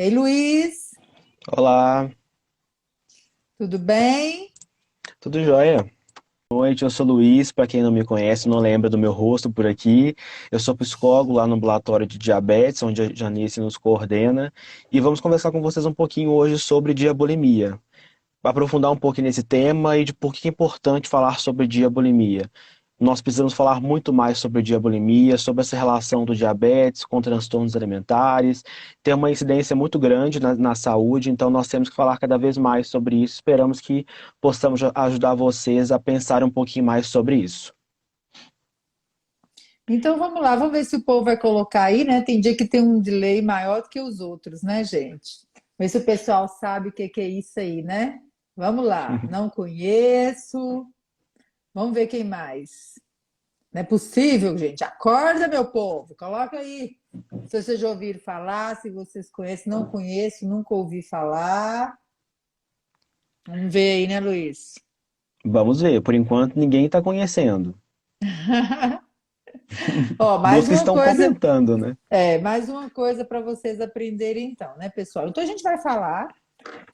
Ei, Luiz, Olá, tudo bem? tudo jóia? Boa noite, eu sou Luiz, para quem não me conhece, não lembra do meu rosto por aqui. Eu sou psicólogo lá no ambulatório de diabetes, onde a Janice nos coordena, e vamos conversar com vocês um pouquinho hoje sobre diabulimia. Aprofundar um pouquinho nesse tema e de por que é importante falar sobre diabulimia. Nós precisamos falar muito mais sobre diabulimia, sobre essa relação do diabetes com transtornos alimentares. Tem uma incidência muito grande na saúde, então nós temos que falar cada vez mais sobre isso. Esperamos que possamos ajudar vocês a pensar um pouquinho mais sobre isso. Então vamos lá, vamos ver se o povo vai colocar aí, né? Tem dia que tem um delay maior do que os outros, né, gente? Ver se o pessoal sabe o que que é isso aí, né? Vamos lá, não conheço. Vamos ver quem mais. Não é possível, gente. Acorda, meu povo, coloca aí. Se vocês já ouviram falar, se vocês conhecem, não conheço, nunca ouvi falar. Vamos ver aí, né, Luiz? Vamos ver, por enquanto ninguém está conhecendo. Ó, Dos mais que uma estão coisa. comentando, né? Mais uma coisa para vocês aprenderem então, né, pessoal? Então a gente vai falar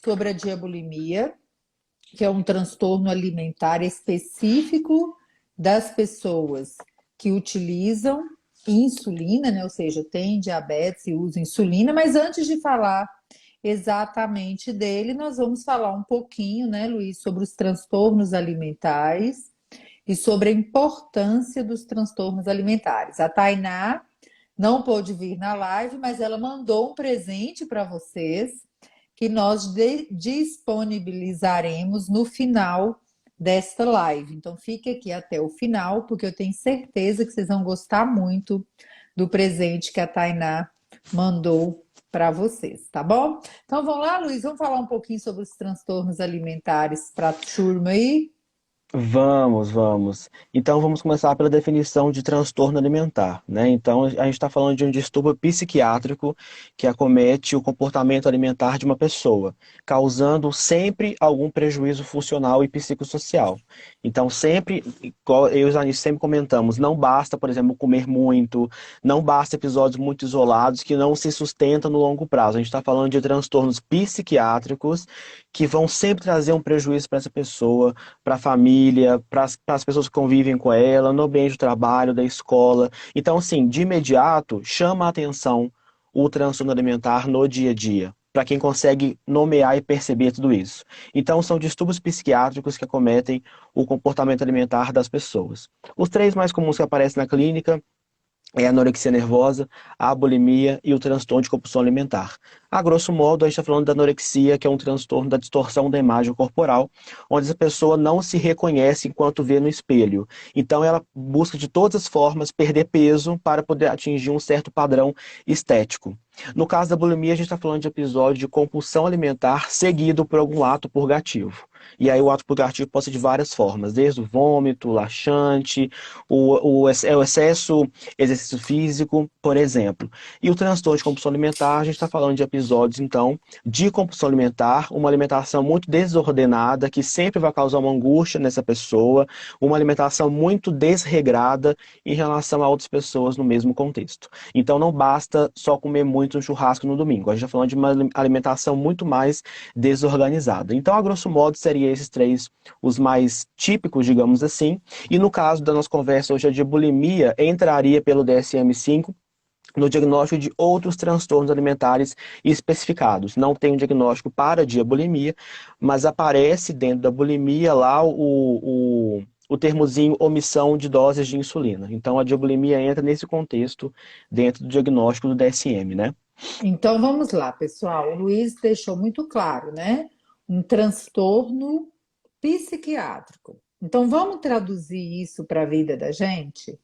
sobre a diabulimia, que é um transtorno alimentar específico das pessoas que utilizam insulina, né? Ou seja, tem diabetes e usam insulina, mas antes de falar exatamente dele, nós vamos falar um pouquinho, né, Luiz, sobre os transtornos alimentares e sobre a importância dos transtornos alimentares. A Tainá não pôde vir na live, mas ela mandou um presente para vocês que nós disponibilizaremos no final desta live. Então fique aqui até o final, porque eu tenho certeza que vocês vão gostar muito do presente que a Tainá mandou para vocês, tá bom? Então vamos lá, Luiz, vamos falar um pouquinho sobre os transtornos alimentares para a turma aí. Vamos, vamos. Então vamos começar pela definição de transtorno alimentar, né? Então a gente está falando de um distúrbio psiquiátrico que acomete o comportamento alimentar de uma pessoa, causando sempre algum prejuízo funcional e psicossocial. Então sempre, igual eu e a Anitta sempre comentamos, não basta, por exemplo, comer muito, não basta episódios muito isolados que não se sustentam no longo prazo. A gente está falando de transtornos psiquiátricos que vão sempre trazer um prejuízo para essa pessoa, para a família, para as pessoas que convivem com ela, no ambiente do trabalho, da escola. Então, assim, de imediato, chama a atenção o transtorno alimentar no dia a dia, para quem consegue nomear e perceber tudo isso. Então, são distúrbios psiquiátricos que acometem o comportamento alimentar das pessoas. Os três mais comuns que aparecem na clínica é a anorexia nervosa, a bulimia e o transtorno de compulsão alimentar. A grosso modo, a gente está falando da anorexia, que é um transtorno da distorção da imagem corporal, onde a pessoa não se reconhece enquanto vê no espelho. Então, ela busca de todas as formas perder peso para poder atingir um certo padrão estético. No caso da bulimia, a gente está falando de episódio de compulsão alimentar seguido por algum ato purgativo. E aí o ato purgativo pode ser de várias formas, desde o vômito, laxante, o excesso exercício físico, por exemplo. E o transtorno de compulsão alimentar, a gente está falando de episódios, então, de compulsão alimentar, uma alimentação muito desordenada, que sempre vai causar uma angústia nessa pessoa, uma alimentação muito desregrada em relação a outras pessoas no mesmo contexto. Então, não basta só comer muito um churrasco no domingo, a gente está falando de uma alimentação muito mais desorganizada. Então, a grosso modo, seriam esses três os mais típicos, digamos assim. E no caso da nossa conversa hoje, de bulimia, entraria pelo DSM-5 no diagnóstico de outros transtornos alimentares especificados. Não tem um diagnóstico para diabulimia, mas aparece dentro da bulimia lá o termozinho omissão de doses de insulina. Então a diabulimia entra nesse contexto dentro do diagnóstico do DSM, né? Então vamos lá, pessoal. O Luiz deixou muito claro, né? Um transtorno psiquiátrico. Então vamos traduzir isso para a vida da gente?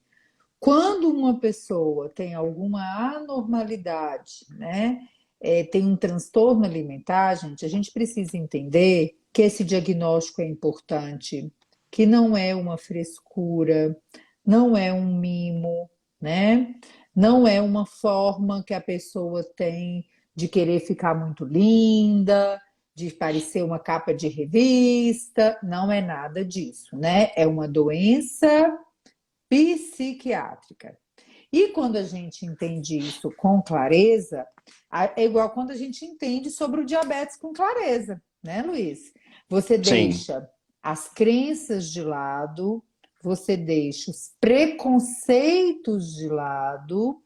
Quando uma pessoa tem alguma anormalidade, né? Tem um transtorno alimentar, gente, a gente precisa entender que esse diagnóstico é importante, que não é uma frescura, não é um mimo, né? Não é uma forma que a pessoa tem de querer ficar muito linda, de parecer uma capa de revista, não é nada disso, né? É uma doença psiquiátrica. E quando a gente entende isso com clareza, é igual quando a gente entende sobre o diabetes com clareza, né, Luiz? Você Sim. deixa as crenças de lado, você deixa os preconceitos de lado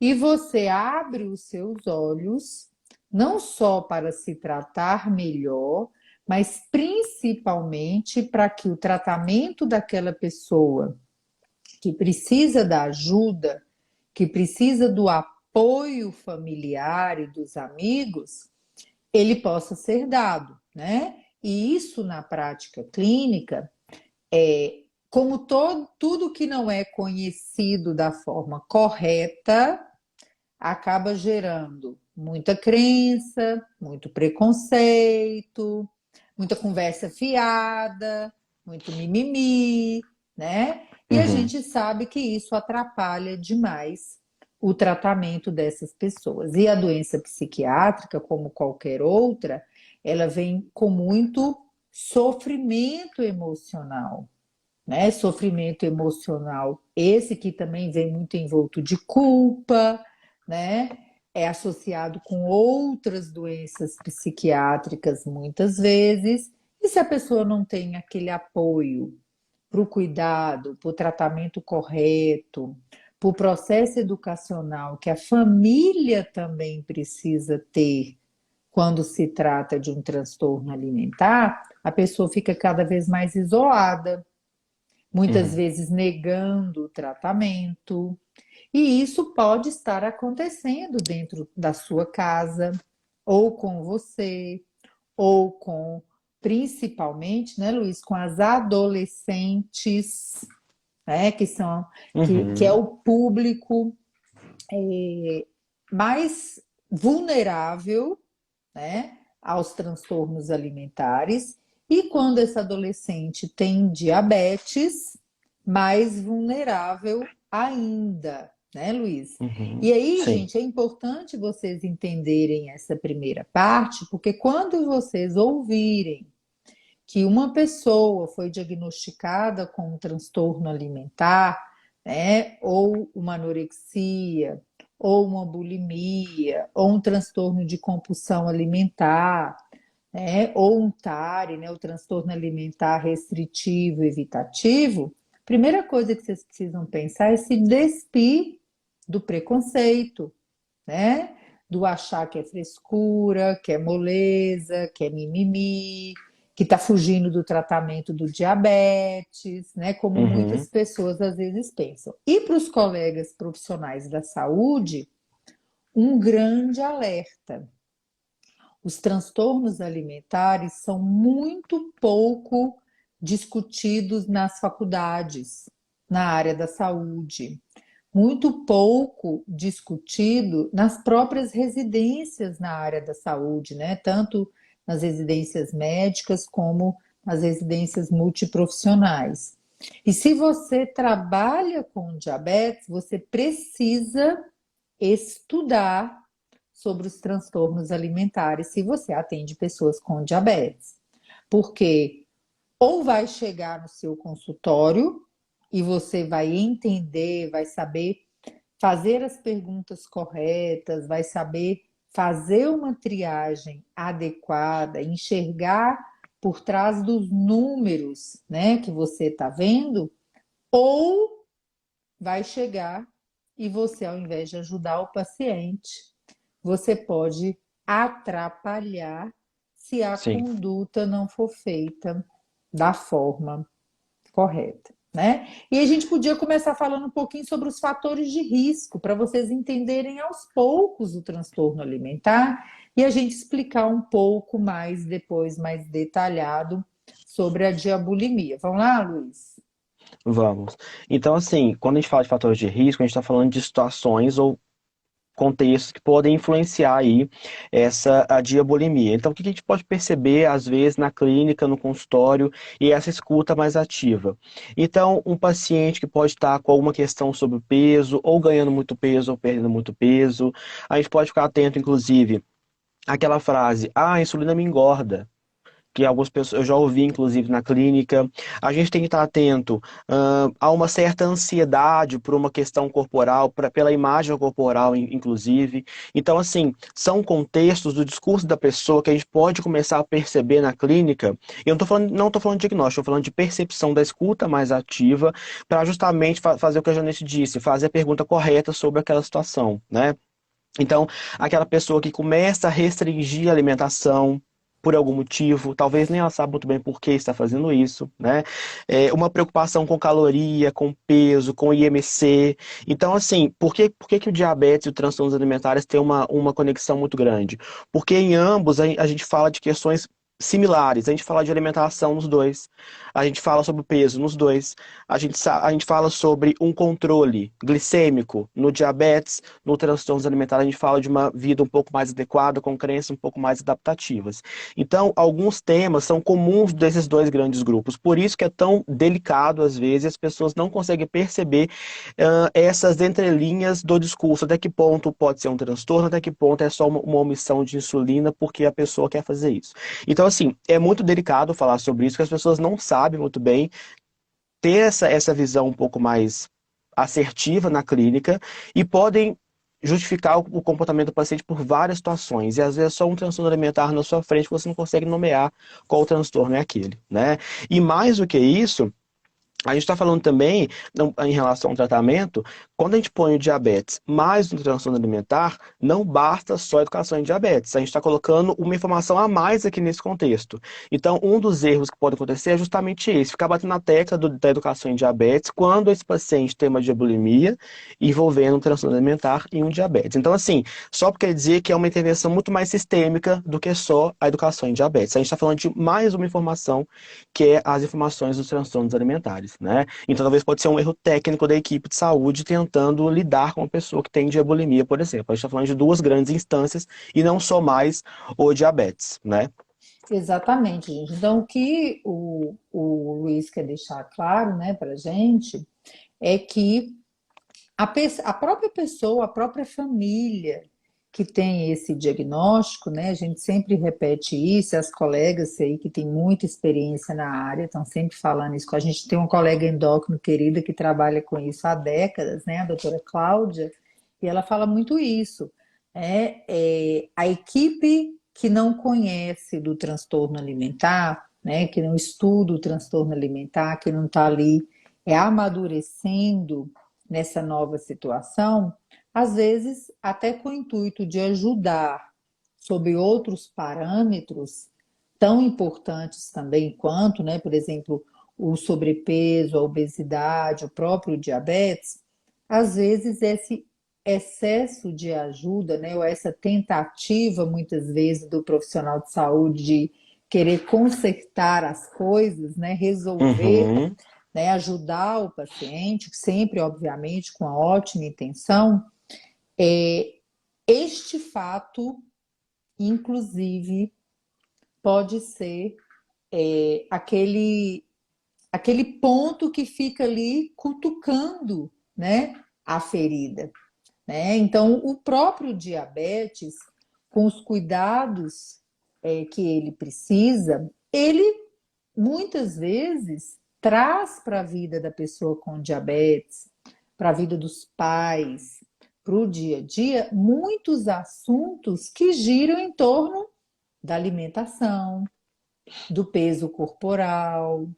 e você abre os seus olhos não só para se tratar melhor, mas principalmente para que o tratamento daquela pessoa que precisa da ajuda, que precisa do apoio familiar e dos amigos, ele possa ser dado, né? E isso na prática clínica é como tudo que não é conhecido da forma correta acaba gerando muita crença, muito preconceito, muita conversa fiada, muito mimimi, né? E a Uhum. gente sabe que isso atrapalha demais o tratamento dessas pessoas. E a doença psiquiátrica, como qualquer outra, ela vem com muito sofrimento emocional, né? Sofrimento emocional, esse que também vem muito envolto de culpa, né? É associado com outras doenças psiquiátricas muitas vezes. E se a pessoa não tem aquele apoio para o cuidado, para o tratamento correto, para o processo educacional que a família também precisa ter quando se trata de um transtorno alimentar, a pessoa fica cada vez mais isolada, muitas Uhum. vezes negando o tratamento. E isso pode estar acontecendo dentro da sua casa, ou com você, ou com, principalmente, né, Luiz, com as adolescentes, né, que é Uhum. o público mais vulnerável, né, aos transtornos alimentares. E quando esse adolescente tem diabetes, mais vulnerável ainda, né, Luiz? Uhum. E aí, Sim. gente, é importante vocês entenderem essa primeira parte, porque quando vocês ouvirem que uma pessoa foi diagnosticada com um transtorno alimentar, né, ou uma anorexia, ou uma bulimia, ou um transtorno de compulsão alimentar, né, ou um TARI, né, o transtorno alimentar restritivo evitativo, a primeira coisa que vocês precisam pensar é se despir do preconceito, né? Do achar que é frescura, que é moleza, que é mimimi, que está fugindo do tratamento do diabetes, né? Como muitas Uhum. pessoas às vezes pensam. E para os colegas profissionais da saúde, um grande alerta. Os transtornos alimentares são muito pouco discutidos nas faculdades, na área da saúde, muito pouco discutido nas próprias residências na área da saúde, né? Tanto nas residências médicas como nas residências multiprofissionais. E se você trabalha com diabetes, você precisa estudar sobre os transtornos alimentares se você atende pessoas com diabetes. Porque ou vai chegar no seu consultório e você vai entender, vai saber fazer as perguntas corretas, vai saber fazer uma triagem adequada, enxergar por trás dos números, né, que você está vendo, ou vai chegar e você, ao invés de ajudar o paciente, você pode atrapalhar se a Sim. conduta não for feita da forma correta, né? E a gente podia começar falando um pouquinho sobre os fatores de risco, para vocês entenderem aos poucos o transtorno alimentar e a gente explicar um pouco mais depois, mais detalhado, sobre a diabulimia. Vamos lá, Luiz? Vamos. Então, assim, quando a gente fala de fatores de risco, a gente está falando de situações ou contextos que podem influenciar aí a diabulimia. Então, o que a gente pode perceber, às vezes, na clínica, no consultório, e essa escuta mais ativa? Então, um paciente que pode estar com alguma questão sobre o peso, ou ganhando muito peso, ou perdendo muito peso, a gente pode ficar atento, inclusive, àquela frase, ah, a insulina me engorda. que algumas pessoas, eu já ouvi, inclusive, na clínica. A gente tem que estar atento, a uma certa ansiedade por uma questão corporal, pela imagem corporal, inclusive. Então, assim, são contextos do discurso da pessoa que a gente pode começar a perceber na clínica. Eu não estou falando de diagnóstico, estou falando de percepção da escuta mais ativa, para justamente fazer o que a Janete disse, fazer a pergunta correta sobre aquela situação, né? Então, aquela pessoa que começa a restringir a alimentação por algum motivo, talvez nem ela saiba muito bem por que está fazendo isso, né? Uma preocupação com caloria, com peso, com IMC. Então, assim, por que o diabetes e os transtornos alimentares têm uma conexão muito grande? Porque em ambos a gente fala de questões similares, a gente fala de alimentação nos dois, a gente fala sobre o peso nos dois, a gente fala sobre um controle glicêmico no diabetes, no transtornos alimentares, a gente fala de uma vida um pouco mais adequada, com crenças um pouco mais adaptativas. Então, alguns temas são comuns desses dois grandes grupos, por isso que é tão delicado, às vezes, as pessoas não conseguem perceber essas entrelinhas do discurso, até que ponto pode ser um transtorno, até que ponto é só uma omissão de insulina porque a pessoa quer fazer isso. Então, assim, é muito delicado falar sobre isso, porque as pessoas não sabem muito bem ter essa visão um pouco mais assertiva na clínica e podem justificar o comportamento do paciente por várias situações. E às vezes é só um transtorno alimentar na sua frente que você não consegue nomear qual transtorno é aquele, né? E mais do que isso, a gente está falando também, em relação ao tratamento, quando a gente põe o diabetes mais um transtorno alimentar, não basta só a educação em diabetes. A gente está colocando uma informação a mais aqui nesse contexto. Então, um dos erros que pode acontecer é justamente esse, ficar batendo na tecla da educação em diabetes quando esse paciente tem uma diabulimia envolvendo um transtorno alimentar e um diabetes. Então, assim, só porque quer dizer que é uma intervenção muito mais sistêmica do que só a educação em diabetes. A gente está falando de mais uma informação que é as informações dos transtornos alimentares, né? Então, talvez pode ser um erro técnico da equipe de saúde tentando lidar com uma pessoa que tem diabulimia, por exemplo. A gente está falando de duas grandes instâncias e não só mais o diabetes, né? Exatamente, gente. Então, o que o Luiz quer deixar claro, né, para gente é que a própria pessoa, a própria família que tem esse diagnóstico, né? A gente sempre repete isso, as colegas aí que têm muita experiência na área estão sempre falando isso. A gente tem uma colega endócrino querida que trabalha com isso há décadas, né? A doutora Cláudia, e ela fala muito isso. A equipe que não conhece do transtorno alimentar, né? Que não estuda o transtorno alimentar, que não está ali amadurecendo nessa nova situação, às vezes até com o intuito de ajudar sob outros parâmetros tão importantes também quanto, né, por exemplo, o sobrepeso, a obesidade, o próprio diabetes, às vezes esse excesso de ajuda, né, ou essa tentativa muitas vezes do profissional de saúde de querer consertar as coisas, né, resolver, Uhum, né, ajudar o paciente, sempre, obviamente, com a ótima intenção, este fato, inclusive, pode ser aquele ponto que fica ali cutucando, né, a ferida, né? Então, o próprio diabetes, com os cuidados que ele precisa, ele muitas vezes traz para a vida da pessoa com diabetes, para a vida dos pais, para o dia a dia, muitos assuntos que giram em torno da alimentação, do peso corporal,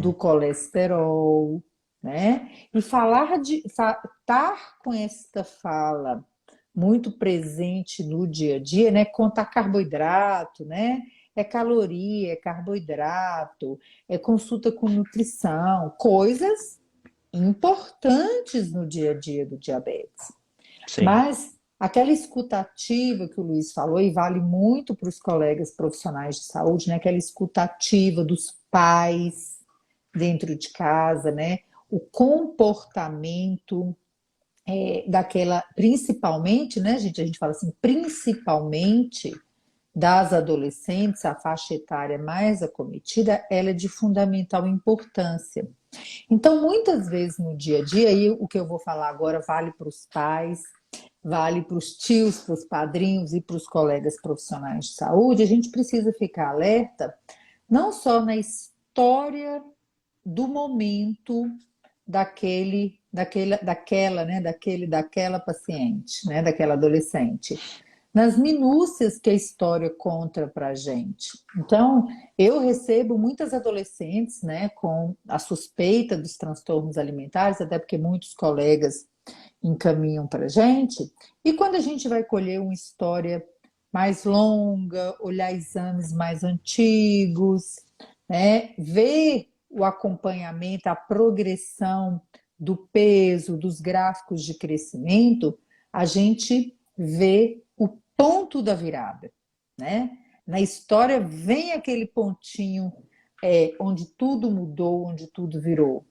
do uhum. colesterol, né? E estar com esta fala muito presente no dia a dia, né? Contar carboidrato, né? É caloria, é carboidrato, é consulta com nutrição, coisas importantes no dia a dia do diabetes. Sim. Mas aquela escutativa que o Luiz falou, e vale muito para os colegas profissionais de saúde, né? Aquela escutativa dos pais dentro de casa, né? O comportamento daquela, principalmente, né, gente? A gente fala assim, principalmente das adolescentes, a faixa etária mais acometida, ela é de fundamental importância. Então, muitas vezes no dia a dia, e o que eu vou falar agora vale para os pais, vale para os tios, para os padrinhos e para os colegas profissionais de saúde, a gente precisa ficar alerta não só na história do momento daquela paciente, né, daquela adolescente, nas minúcias que a história conta para a gente. Então, eu recebo muitas adolescentes, né, com a suspeita dos transtornos alimentares, até porque muitos colegas encaminham para a gente, e quando a gente vai colher uma história mais longa, olhar exames mais antigos, né, ver o acompanhamento, a progressão do peso, dos gráficos de crescimento, a gente vê o ponto da virada, né? Na história vem aquele pontinho onde tudo mudou, onde tudo virou.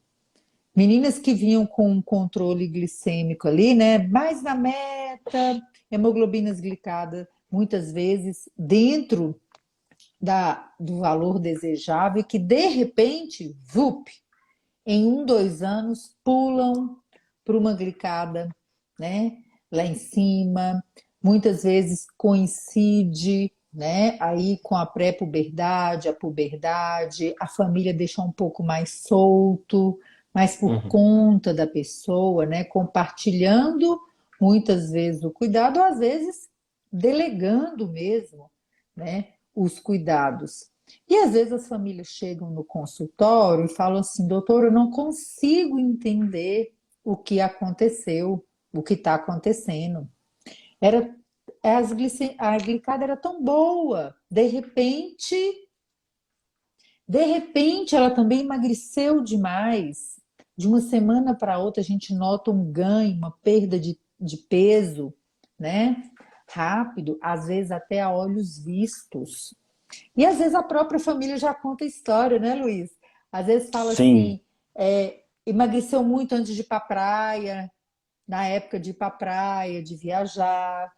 Meninas que vinham com um controle glicêmico ali, né? Mais na meta, hemoglobinas glicadas, muitas vezes dentro do valor desejável, que de repente, vup, em 1, 2 anos, pulam para uma glicada, né? Lá em cima, muitas vezes coincide, né? Aí com a pré-puberdade, a puberdade, a família deixa um pouco mais solto, mas por Uhum. conta da pessoa, né? Compartilhando muitas vezes o cuidado, ou às vezes delegando mesmo, né? Os cuidados. E às vezes as famílias chegam no consultório e falam assim: doutor, eu não consigo entender o que aconteceu, o que está acontecendo. Era, a glicada era tão boa, de repente ela também emagreceu demais. De uma semana para outra a gente nota um ganho, uma perda de peso, né? Rápido, às vezes até a olhos vistos. E às vezes a própria família já conta a história, né, Luiz? Às vezes fala Sim. assim, emagreceu muito antes de ir para a praia, na época de ir para a praia, de viajar.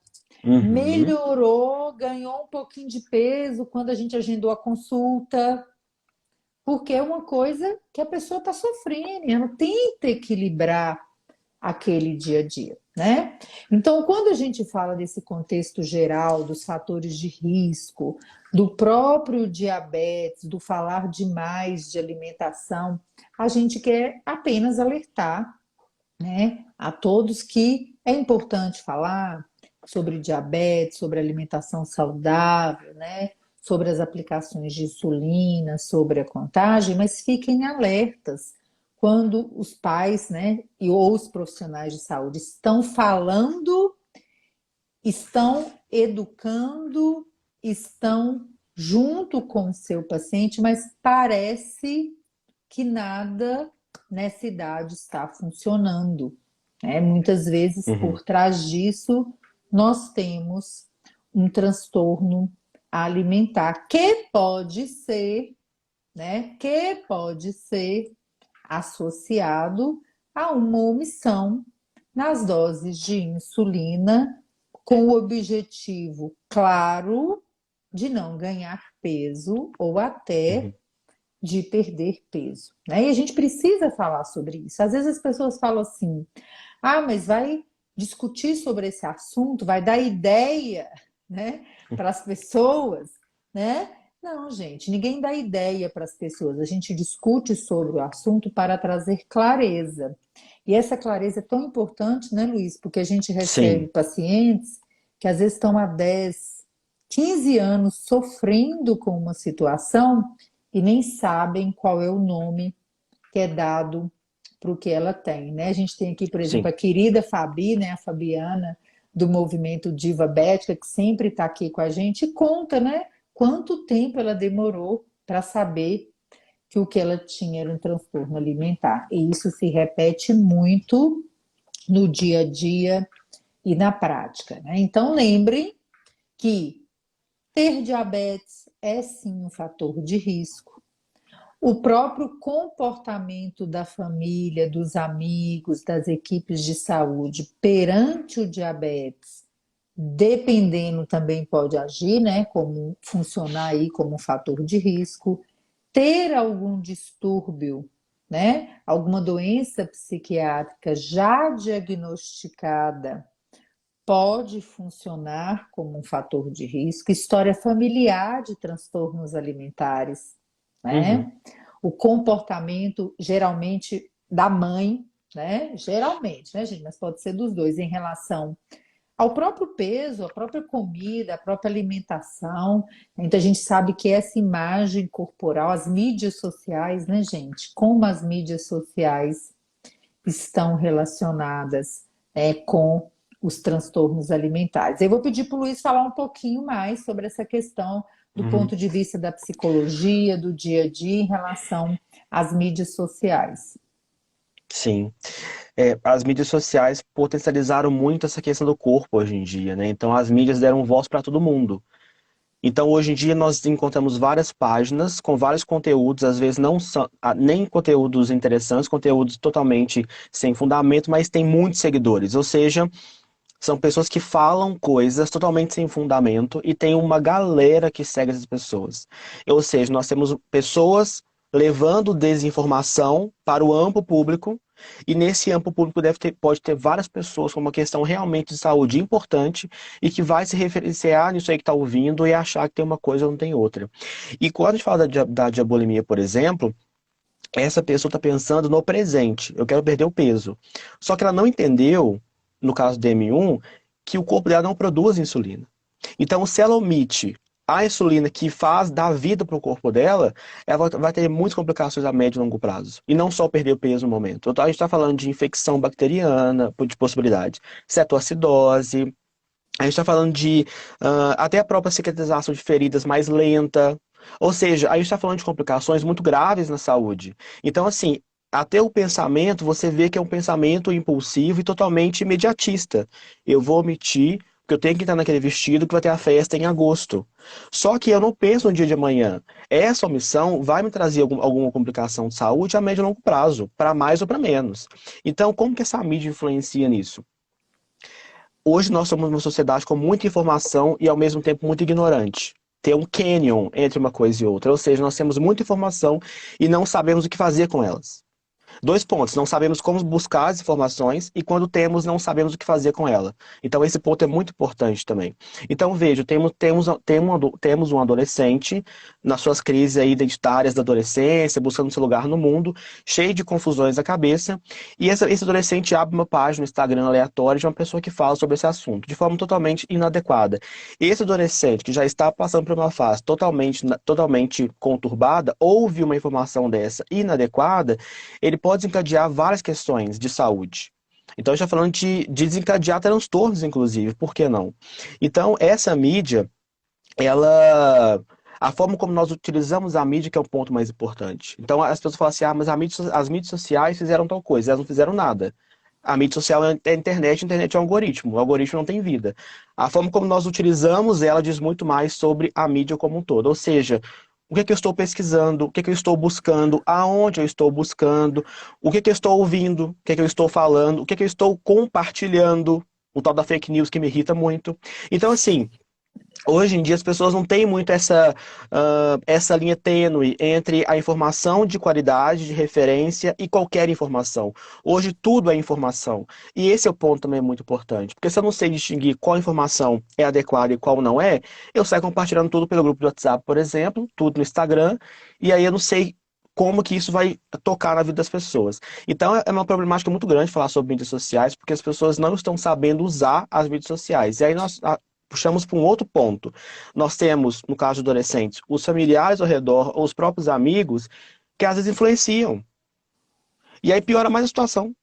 Uhum. Melhorou, ganhou um pouquinho de peso quando a gente agendou a consulta, porque é uma coisa que a pessoa está sofrendo, e ela tenta equilibrar aquele dia a dia, né? Então, quando a gente fala desse contexto geral, dos fatores de risco, do próprio diabetes, do falar demais de alimentação, a gente quer apenas alertar, né, a todos que é importante falar sobre diabetes, sobre alimentação saudável, né, sobre as aplicações de insulina, sobre a contagem, mas fiquem alertas quando os pais, né, ou os profissionais de saúde estão falando, estão educando, estão junto com o seu paciente, mas parece que nada nessa idade está funcionando, né? Muitas vezes, Uhum. por trás disso, nós temos um transtorno alimentar que pode ser, né? Que pode ser associado a uma omissão nas doses de insulina, com o objetivo claro de não ganhar peso ou até Uhum. de perder peso, né? E a gente precisa falar sobre isso. Às vezes as pessoas falam assim: ah, mas vai discutir sobre esse assunto, vai dar ideia, né, para as pessoas, né? Não, gente, ninguém dá ideia para as pessoas. A gente discute sobre o assunto para trazer clareza. E essa clareza é tão importante, né, Luiz? Porque a gente recebe Sim. pacientes que às vezes estão há 10, 15 anos sofrendo com uma situação e nem sabem qual é o nome que é dado para o que ela tem, né? A gente tem aqui, por exemplo, Sim. a querida Fabi, né, a Fabiana do movimento Diva Bética, que sempre está aqui com a gente e conta, né, quanto tempo ela demorou para saber que o que ela tinha era um transtorno alimentar. E isso se repete muito no dia a dia e na prática, né? Então lembrem que ter diabetes é sim um fator de risco. O próprio comportamento da família, dos amigos, das equipes de saúde perante o diabetes, dependendo também pode agir, né, como funcionar aí como um fator de risco. Ter algum distúrbio, né, alguma doença psiquiátrica já diagnosticada pode funcionar como um fator de risco, história familiar de transtornos alimentares, Uhum, né? O comportamento, geralmente, da mãe, né? Geralmente, né, gente? Mas pode ser dos dois, em relação ao próprio peso, à própria comida, à própria alimentação. Então, a gente sabe que essa imagem corporal, as mídias sociais, né, gente? Como as mídias sociais estão relacionadas com os transtornos alimentares. Eu vou pedir para o Luiz falar um pouquinho mais sobre essa questão do uhum. ponto de vista da psicologia, do dia a dia, em relação às mídias sociais. Sim. As mídias sociais potencializaram muito essa questão do corpo hoje em dia, né? Então as mídias deram voz para todo mundo. Então hoje em dia nós encontramos várias páginas com vários conteúdos, às vezes não são nem conteúdos interessantes, conteúdos totalmente sem fundamento, mas tem muitos seguidores. Ou seja, são pessoas que falam coisas totalmente sem fundamento e tem uma galera que segue essas pessoas. Ou seja, nós temos pessoas levando desinformação para o amplo público, e nesse amplo público pode ter várias pessoas com uma questão realmente de saúde importante e que vai se referenciar nisso aí que está ouvindo e achar que tem uma coisa ou não tem outra. E quando a gente fala da diabulimia, por exemplo, essa pessoa está pensando no presente. Eu quero perder o peso. Só que ela não entendeu, no caso do DM1, que o corpo dela não produz insulina. Então, se ela omite a insulina que faz dar vida para o corpo dela, ela vai ter muitas complicações a médio e longo prazo. E não só perder o peso no momento. Então, a gente está falando de infecção bacteriana, de possibilidade, cetoacidose, a gente está falando de até a própria cicatrização de feridas mais lenta. Ou seja, a gente está falando de complicações muito graves na saúde. Então, assim, até o pensamento, você vê que é um pensamento impulsivo e totalmente imediatista. Eu vou omitir, porque eu tenho que estar naquele vestido que vai ter a festa em agosto. Só que eu não penso no dia de amanhã. Essa omissão vai me trazer alguma complicação de saúde a médio e longo prazo, para mais ou para menos. Então, como que essa mídia influencia nisso? Hoje nós somos uma sociedade com muita informação e ao mesmo tempo muito ignorante. Tem um canyon entre uma coisa e outra, ou seja, nós temos muita informação e não sabemos o que fazer com elas. Dois pontos, não sabemos como buscar as informações e quando temos, não sabemos o que fazer com ela. Então, esse ponto é muito importante também. Então, veja, temos um adolescente nas suas crises aí identitárias da adolescência, buscando seu lugar no mundo, cheio de confusões na cabeça, e esse adolescente abre uma página no Instagram aleatória de uma pessoa que fala sobre esse assunto, de forma totalmente inadequada. Esse adolescente que já está passando por uma fase totalmente conturbada, ouve uma informação dessa inadequada, ele pode desencadear várias questões de saúde. Então, a gente está falando de desencadear transtornos, inclusive, por que não? Então, essa mídia, ela. A forma como nós utilizamos a mídia que é o ponto mais importante. Então, as pessoas falam assim: ah, mas as mídias sociais fizeram tal coisa, elas não fizeram nada. A mídia social é a internet é um algoritmo, o algoritmo não tem vida. A forma como nós utilizamos ela diz muito mais sobre a mídia como um todo. Ou seja, o que é que eu estou pesquisando, o que é que eu estou buscando, aonde eu estou buscando, o que é que eu estou ouvindo, o que é que eu estou falando, o que é que eu estou compartilhando, o tal da fake news que me irrita muito. Então, assim, hoje em dia as pessoas não têm muito essa linha tênue entre a informação de qualidade, de referência e qualquer informação. Hoje tudo é informação. E esse é o ponto também muito importante. Porque se eu não sei distinguir qual informação é adequada e qual não é, eu saio compartilhando tudo pelo grupo do WhatsApp, por exemplo, tudo no Instagram, e aí eu não sei como que isso vai tocar na vida das pessoas. Então é uma problemática muito grande falar sobre mídias sociais, porque as pessoas não estão sabendo usar as mídias sociais. E aí nós puxamos para um outro ponto. Nós temos, no caso de adolescentes, os familiares ao redor, ou os próprios amigos, que às vezes influenciam. E aí piora mais a situação.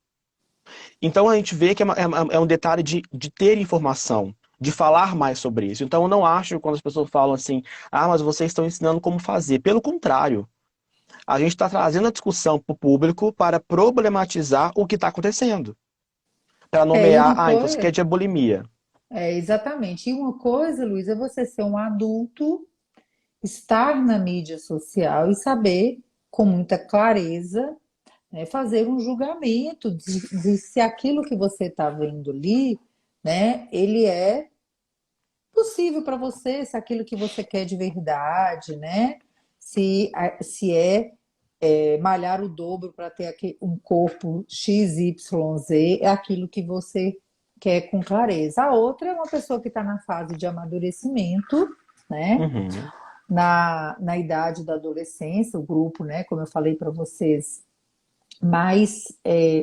Então a gente vê que é um detalhe de ter informação, de falar mais sobre isso. Então eu não acho quando as pessoas falam assim, ah, mas vocês estão ensinando como fazer. Pelo contrário, a gente está trazendo a discussão para o público para problematizar o que está acontecendo. Para É, e nomear, uma ah, então isso aqui é coisa, diabulimia. exatamente. E uma coisa, Luiz, é você ser um adulto, estar na mídia social e saber com muita clareza, né, fazer um julgamento de se aquilo que você está vendo ali, né, ele é possível para você, se aquilo que você quer de verdade, né, se malhar o dobro para ter um corpo XYZ, é aquilo que você quer com clareza. A outra é uma pessoa que está na fase de amadurecimento, né? Uhum. Na idade da adolescência, o grupo, né, como eu falei para vocês, mais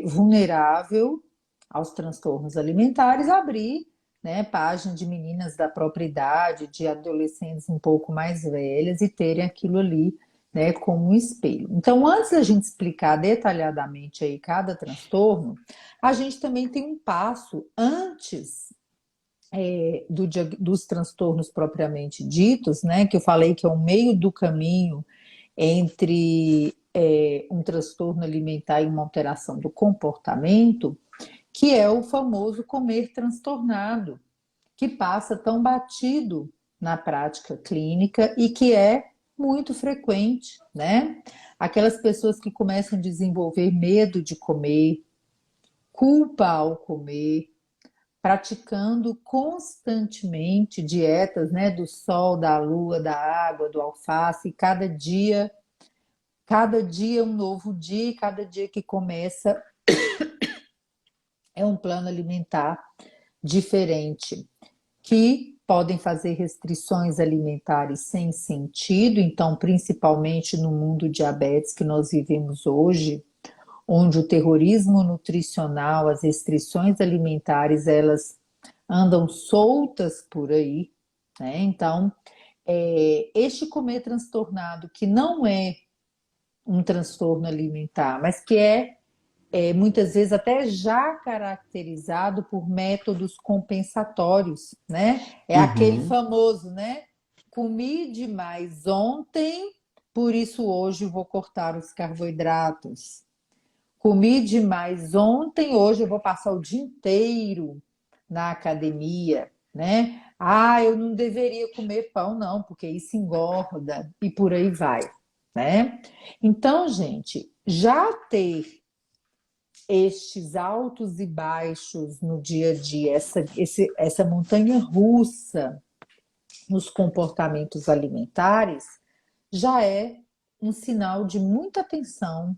vulnerável aos transtornos alimentares, abrir, né, página de meninas da própria idade, de adolescentes um pouco mais velhas e terem aquilo ali, né, como um espelho. Então, antes da gente explicar detalhadamente aí cada transtorno, a gente também tem um passo antes dos transtornos propriamente ditos, né, que eu falei que é o meio do caminho entre um transtorno alimentar e uma alteração do comportamento, que é o famoso comer transtornado, que passa tão batido na prática clínica e que é muito frequente, né? Aquelas pessoas que começam a desenvolver medo de comer, culpa ao comer, praticando constantemente dietas, né, do sol, da lua, da água, do alface, e cada dia é um novo dia, e cada dia que começa é um plano alimentar diferente, que podem fazer restrições alimentares sem sentido, então, principalmente no mundo diabetes que nós vivemos hoje, onde o terrorismo nutricional, as restrições alimentares, elas andam soltas por aí, né? Então, este comer transtornado, que não é um transtorno alimentar, mas que muitas vezes até já caracterizado por métodos compensatórios, né? É aquele Uhum. famoso, né? Comi demais ontem, por isso hoje vou cortar os carboidratos. Comi demais ontem, hoje eu vou passar o dia inteiro na academia, né? Ah, eu não deveria comer pão, não, porque isso engorda e por aí vai, né? Então, gente, já ter estes altos e baixos no dia a dia, essa montanha russa nos comportamentos alimentares, já é um sinal de muita atenção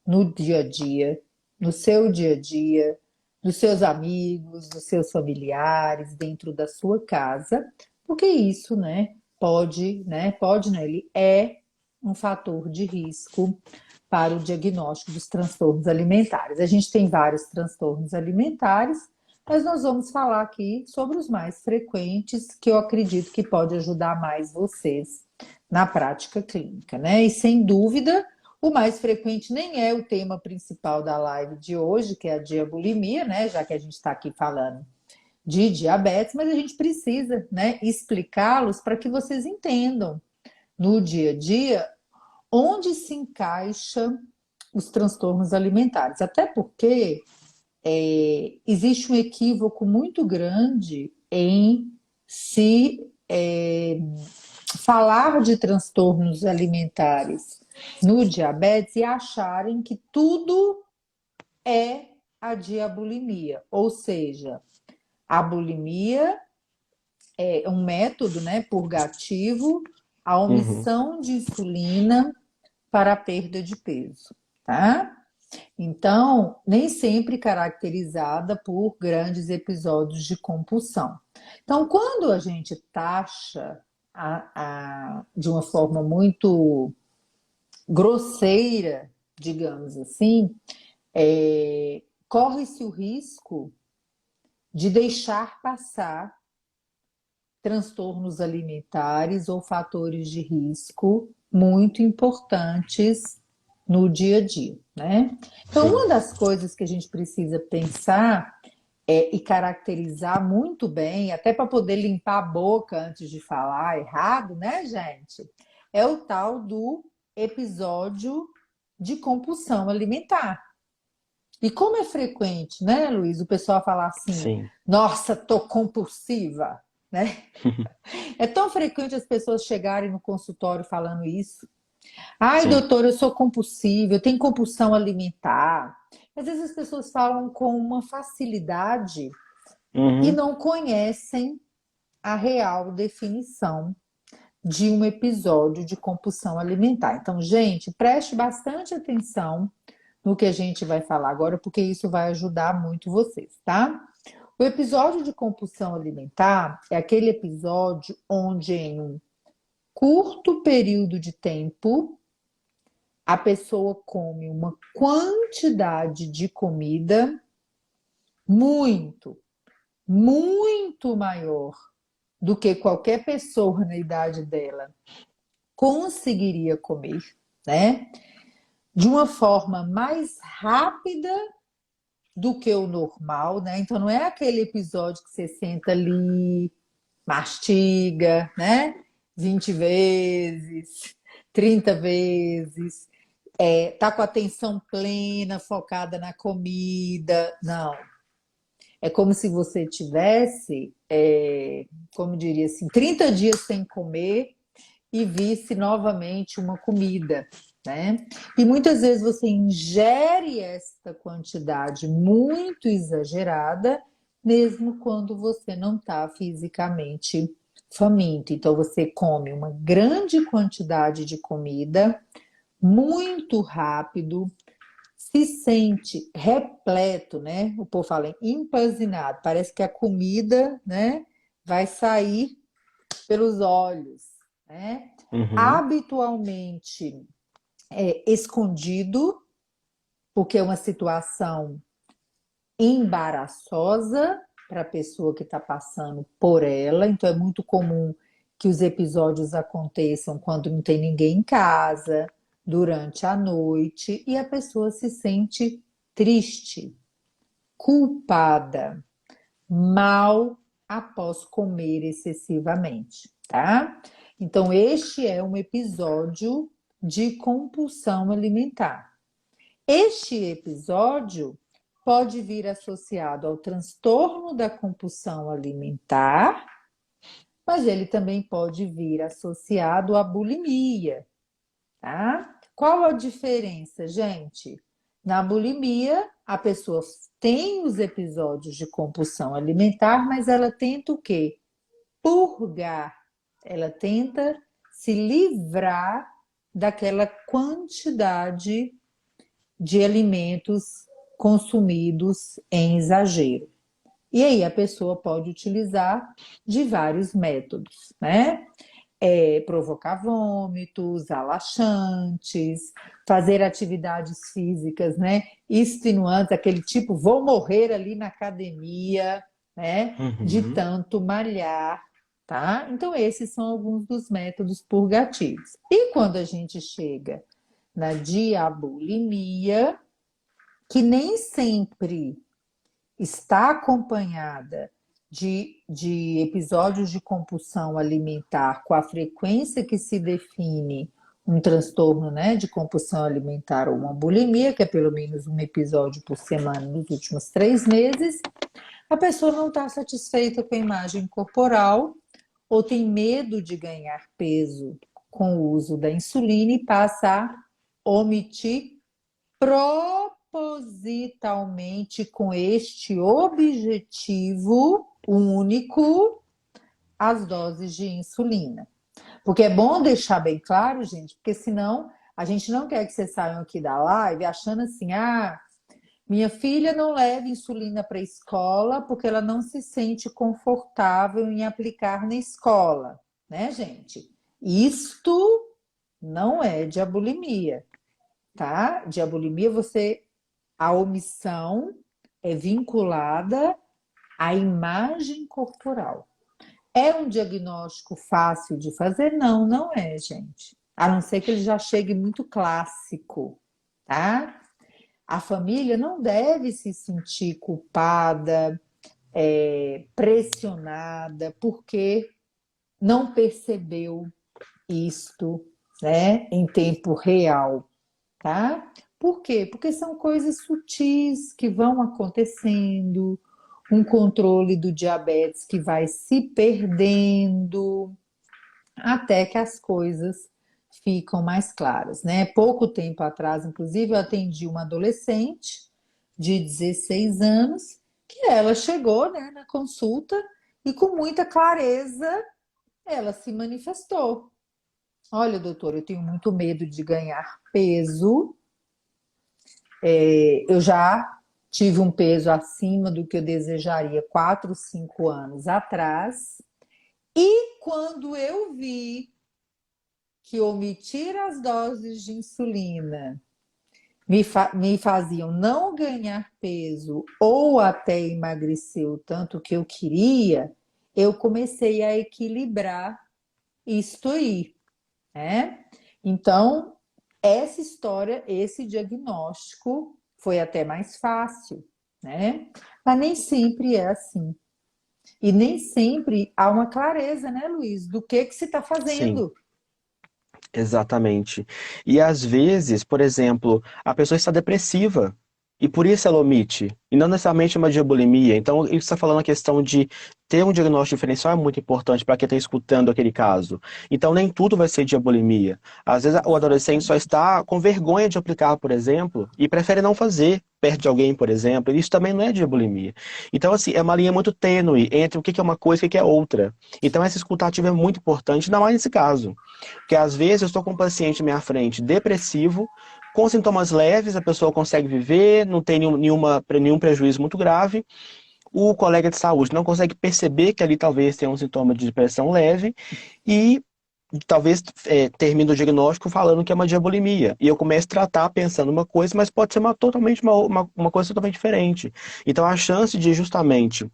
no dia a dia, no seu dia a dia, dos seus amigos, dos seus familiares, dentro da sua casa, porque isso, né, ele é um fator de risco para o diagnóstico dos transtornos alimentares. A gente tem vários transtornos alimentares, mas nós vamos falar aqui sobre os mais frequentes, que eu acredito que pode ajudar mais vocês na prática clínica, né? E sem dúvida, o mais frequente nem é o tema principal da live de hoje, que é a diabulimia, né? Já que a gente está aqui falando de diabetes, mas a gente precisa, né, explicá-los para que vocês entendam no dia a dia onde se encaixa os transtornos alimentares. Até porque existe um equívoco muito grande em se falar de transtornos alimentares no diabetes e acharem que tudo é a diabulimia, ou seja, a bulimia é um método, né, purgativo, a Uhum. omissão de insulina para a perda de peso, tá? Então, nem sempre caracterizada por grandes episódios de compulsão. Então, quando a gente taxa de uma forma muito grosseira, digamos assim, corre-se o risco de deixar passar transtornos alimentares ou fatores de risco muito importantes no dia a dia, né? Então, Sim. uma das coisas que a gente precisa pensar e caracterizar muito bem, até para poder limpar a boca antes de falar errado, né, gente? É o tal do episódio de compulsão alimentar. E como é frequente, né, Luiz, o pessoal falar assim: Sim. nossa, tô compulsiva, né? É tão frequente as pessoas chegarem no consultório falando isso. Ai, Sim. doutor, eu sou compulsiva, eu tenho compulsão alimentar. Às vezes as pessoas falam com uma facilidade e Uhum. não conhecem a real definição de um episódio de compulsão alimentar. Então, gente, preste bastante atenção no que a gente vai falar agora, porque isso vai ajudar muito vocês, tá? O episódio de compulsão alimentar é aquele episódio onde, em um curto período de tempo, a pessoa come uma quantidade de comida muito, muito maior do que qualquer pessoa na idade dela conseguiria comer, né? De uma forma mais rápida do que o normal, né? Então não é aquele episódio que você senta ali, mastiga, né? 20 vezes, 30 vezes, tá com a atenção plena, focada na comida. Não. É como se você tivesse, como diria assim, 30 dias sem comer e visse novamente uma comida, né? E muitas vezes você ingere esta quantidade muito exagerada, mesmo quando você não está fisicamente faminto. Então você come uma grande quantidade de comida muito rápido, se sente repleto, né? O povo fala empanzinado, parece que a comida, né, vai sair pelos olhos, né? Uhum. Habitualmente escondido, porque é uma situação embaraçosa para a pessoa que está passando por ela. Então é muito comum que os episódios aconteçam quando não tem ninguém em casa, durante a noite, e a pessoa se sente triste, culpada, mal após comer excessivamente, tá? Então, este é um episódio de compulsão alimentar. Este episódio pode vir associado ao transtorno da compulsão alimentar, mas ele também pode vir associado à bulimia, tá? Qual a diferença, gente? Na bulimia, a pessoa tem os episódios de compulsão alimentar, mas ela tenta o quê? Purgar. Ela tenta se livrar daquela quantidade de alimentos consumidos em exagero. E aí a pessoa pode utilizar de vários métodos, né? Provocar vômitos, laxantes, fazer atividades físicas, né, extenuantes, aquele tipo, vou morrer ali na academia, né, de Uhum. tanto malhar, tá? Então, esses são alguns dos métodos purgativos. E quando a gente chega na diabulimia, que nem sempre está acompanhada de episódios de compulsão alimentar com a frequência que se define um transtorno, né, de compulsão alimentar ou uma bulimia, que é pelo menos um episódio por semana nos últimos 3 meses, a pessoa não está satisfeita com a imagem corporal ou tem medo de ganhar peso com o uso da insulina e passa a omitir propositalmente com este objetivo único as doses de insulina. Porque é bom deixar bem claro, gente, porque senão a gente não quer que vocês saiam aqui da live achando assim, minha filha não leva insulina para a escola porque ela não se sente confortável em aplicar na escola, né, gente? Isto não é diabulimia, tá? Diabulimia, a omissão é vinculada à imagem corporal. É um diagnóstico fácil de fazer? Não, não é, gente. A não ser que ele já chegue muito clássico, tá? A família não deve se sentir culpada, pressionada, porque não percebeu isto, né, em tempo real, tá? Por quê? Porque são coisas sutis que vão acontecendo, um controle do diabetes que vai se perdendo, até que as coisas ficam mais claras, né? Pouco tempo atrás, inclusive, eu atendi uma adolescente de 16 anos, que ela chegou, né, na consulta e com muita clareza ela se manifestou. Olha, doutor, eu tenho muito medo de ganhar peso. Eu já tive um peso acima do que eu desejaria 4, 5 anos atrás. E quando eu vi que omitir as doses de insulina me faziam não ganhar peso ou até emagrecer o tanto que eu queria, eu comecei a equilibrar isto aí, né? Então, essa história, esse diagnóstico foi até mais fácil, né? Mas nem sempre é assim. E nem sempre há uma clareza, né, Luiz, do que se está Sim. fazendo. Exatamente. E às vezes, por exemplo, a pessoa está depressiva e por isso ela omite, e não necessariamente uma diabulimia. Então, isso está falando a questão de ter um diagnóstico diferencial é muito importante para quem está escutando aquele caso. Então, nem tudo vai ser diabulimia. Às vezes, o adolescente só Exatamente. está com vergonha de aplicar, por exemplo, e prefere não fazer perto de alguém, por exemplo. Isso também não é diabulimia. Então, assim, é uma linha muito tênue entre o que é uma coisa e o que é outra. Então, essa escutativa é muito importante, ainda mais nesse caso. Porque às vezes eu estou com um paciente à minha frente depressivo, com sintomas leves, a pessoa consegue viver, não tem nenhum prejuízo muito grave. O colega de saúde não consegue perceber que ali talvez tenha um sintoma de depressão leve e talvez termine o diagnóstico falando que é uma diabulimia. E eu começo a tratar pensando uma coisa, mas pode ser totalmente uma coisa totalmente diferente. Então a chance de justamente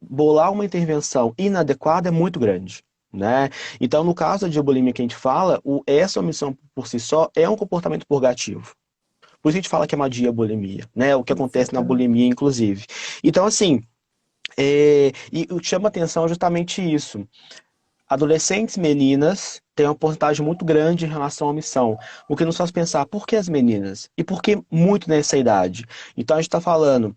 bolar uma intervenção inadequada é muito grande. Né? Então, no caso da diabulimia que a gente fala, essa omissão por si só é um comportamento purgativo. Por isso a gente fala que é uma diabulimia, né? O que acontece na Exatamente. bulimia, inclusive. Então, assim, e o que chama atenção é justamente isso. Adolescentes meninas têm uma porcentagem muito grande em relação à omissão, o que nos faz pensar por que as meninas? E por que muito nessa idade? Então, a gente está falando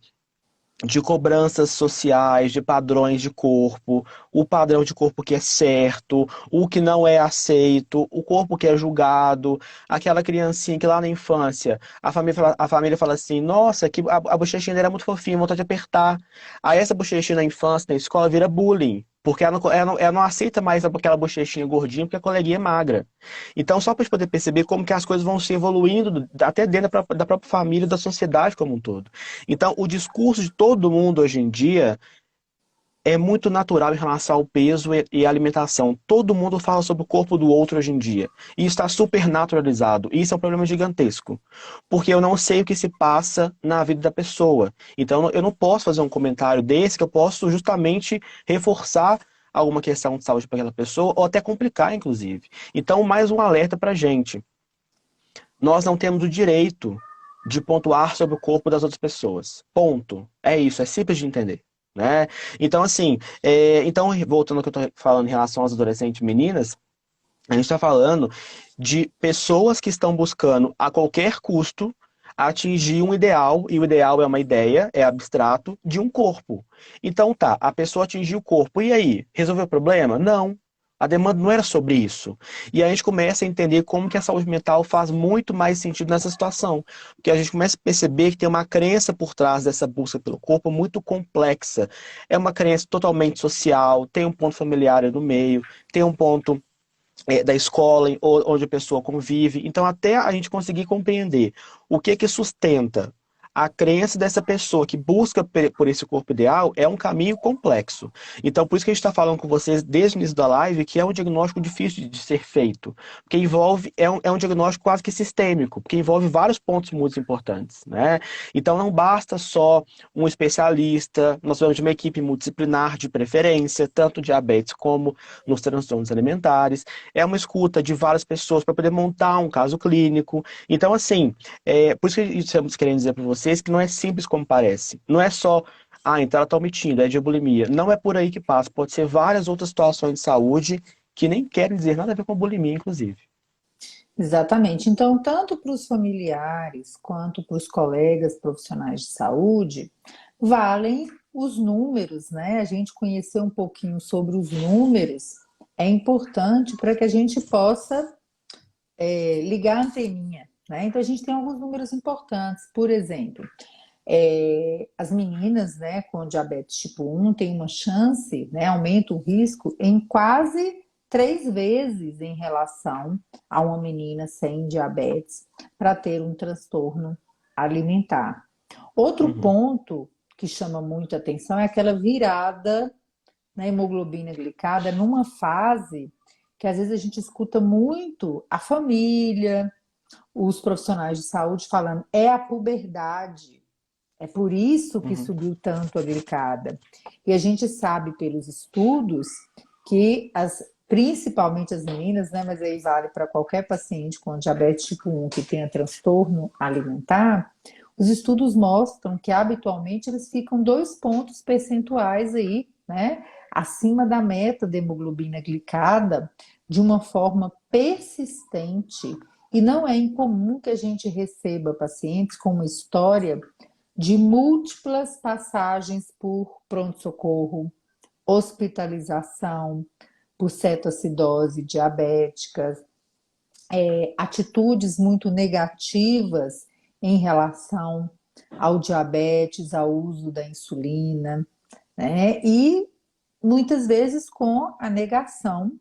de cobranças sociais, de padrões de corpo, o padrão de corpo que é certo, o que não é aceito, o corpo que é julgado, aquela criancinha que lá na infância a família fala assim, nossa, que a bochechinha dele era muito fofinha, vontade de apertar. Aí essa bochechinha na infância, na escola, vira bullying. Porque ela não aceita mais aquela bochechinha gordinha porque a coleguinha é magra. Então, só para a gente poder perceber como que as coisas vão se evoluindo até dentro da própria família, da sociedade como um todo. Então, o discurso de todo mundo hoje em dia é muito natural em relação ao peso e alimentação. Todo mundo fala sobre o corpo do outro hoje em dia. E está super naturalizado. E isso é um problema gigantesco. Porque eu não sei o que se passa na vida da pessoa. Então, eu não posso fazer um comentário desse que eu posso justamente reforçar alguma questão de saúde para aquela pessoa, ou até complicar, inclusive. Então, mais um alerta para a gente. Nós não temos o direito de pontuar sobre o corpo das outras pessoas. Ponto. É isso, é simples de entender. Né? Então, assim, então, voltando ao que eu estou falando em relação às adolescentes meninas, a gente está falando de pessoas que estão buscando a qualquer custo atingir um ideal, e o ideal é uma ideia, é abstrato, de um corpo. Então tá, a pessoa atingiu o corpo, e aí? Resolveu o problema? Não. A demanda não era sobre isso. E aí a gente começa a entender como que a saúde mental faz muito mais sentido nessa situação. Porque a gente começa a perceber que tem uma crença por trás dessa busca pelo corpo muito complexa. É uma crença totalmente social, tem um ponto familiar aí no meio, tem um ponto da escola onde a pessoa convive. Então, até a gente conseguir compreender o que sustenta a crença dessa pessoa que busca por esse corpo ideal é um caminho complexo. Então, por isso que a gente está falando com vocês desde o início da live que é um diagnóstico difícil de ser feito, porque é um diagnóstico quase que sistêmico, porque envolve vários pontos muito importantes, né? Então, não basta só um especialista, nós precisamos de uma equipe multidisciplinar de preferência, tanto diabetes como nos transtornos alimentares, é uma escuta de várias pessoas para poder montar um caso clínico. Então, assim, por isso que estamos querendo dizer para vocês que não é simples como parece. Não é só, então ela está omitindo, é de bulimia. Não é por aí que passa. Pode ser várias outras situações de saúde que nem querem dizer nada a ver com bulimia, inclusive. Exatamente. Então, tanto para os familiares quanto para os colegas profissionais de saúde, valem os números, né? A gente conhecer um pouquinho sobre os números é importante para que a gente possa ligar a anteninha, né? Então, a gente tem alguns números importantes. Por exemplo, as meninas, né, com diabetes tipo 1 têm uma chance, né, aumenta o risco em quase 3 vezes em relação a uma menina sem diabetes para ter um transtorno alimentar. Outro Uhum. ponto que chama muito atenção é aquela virada na hemoglobina glicada numa fase que às vezes a gente escuta muito a família, os profissionais de saúde falando, é a puberdade. É por isso que Uhum. subiu tanto a glicada. E a gente sabe pelos estudos que principalmente as meninas, né, mas aí vale para qualquer paciente com diabetes tipo 1 que tenha transtorno alimentar, os estudos mostram que habitualmente eles ficam 2 pontos percentuais aí, né, acima da meta de hemoglobina glicada de uma forma persistente. E não é incomum que a gente receba pacientes com uma história de múltiplas passagens por pronto-socorro, hospitalização por cetoacidose diabética, atitudes muito negativas em relação ao diabetes, ao uso da insulina, né? E muitas vezes com a negação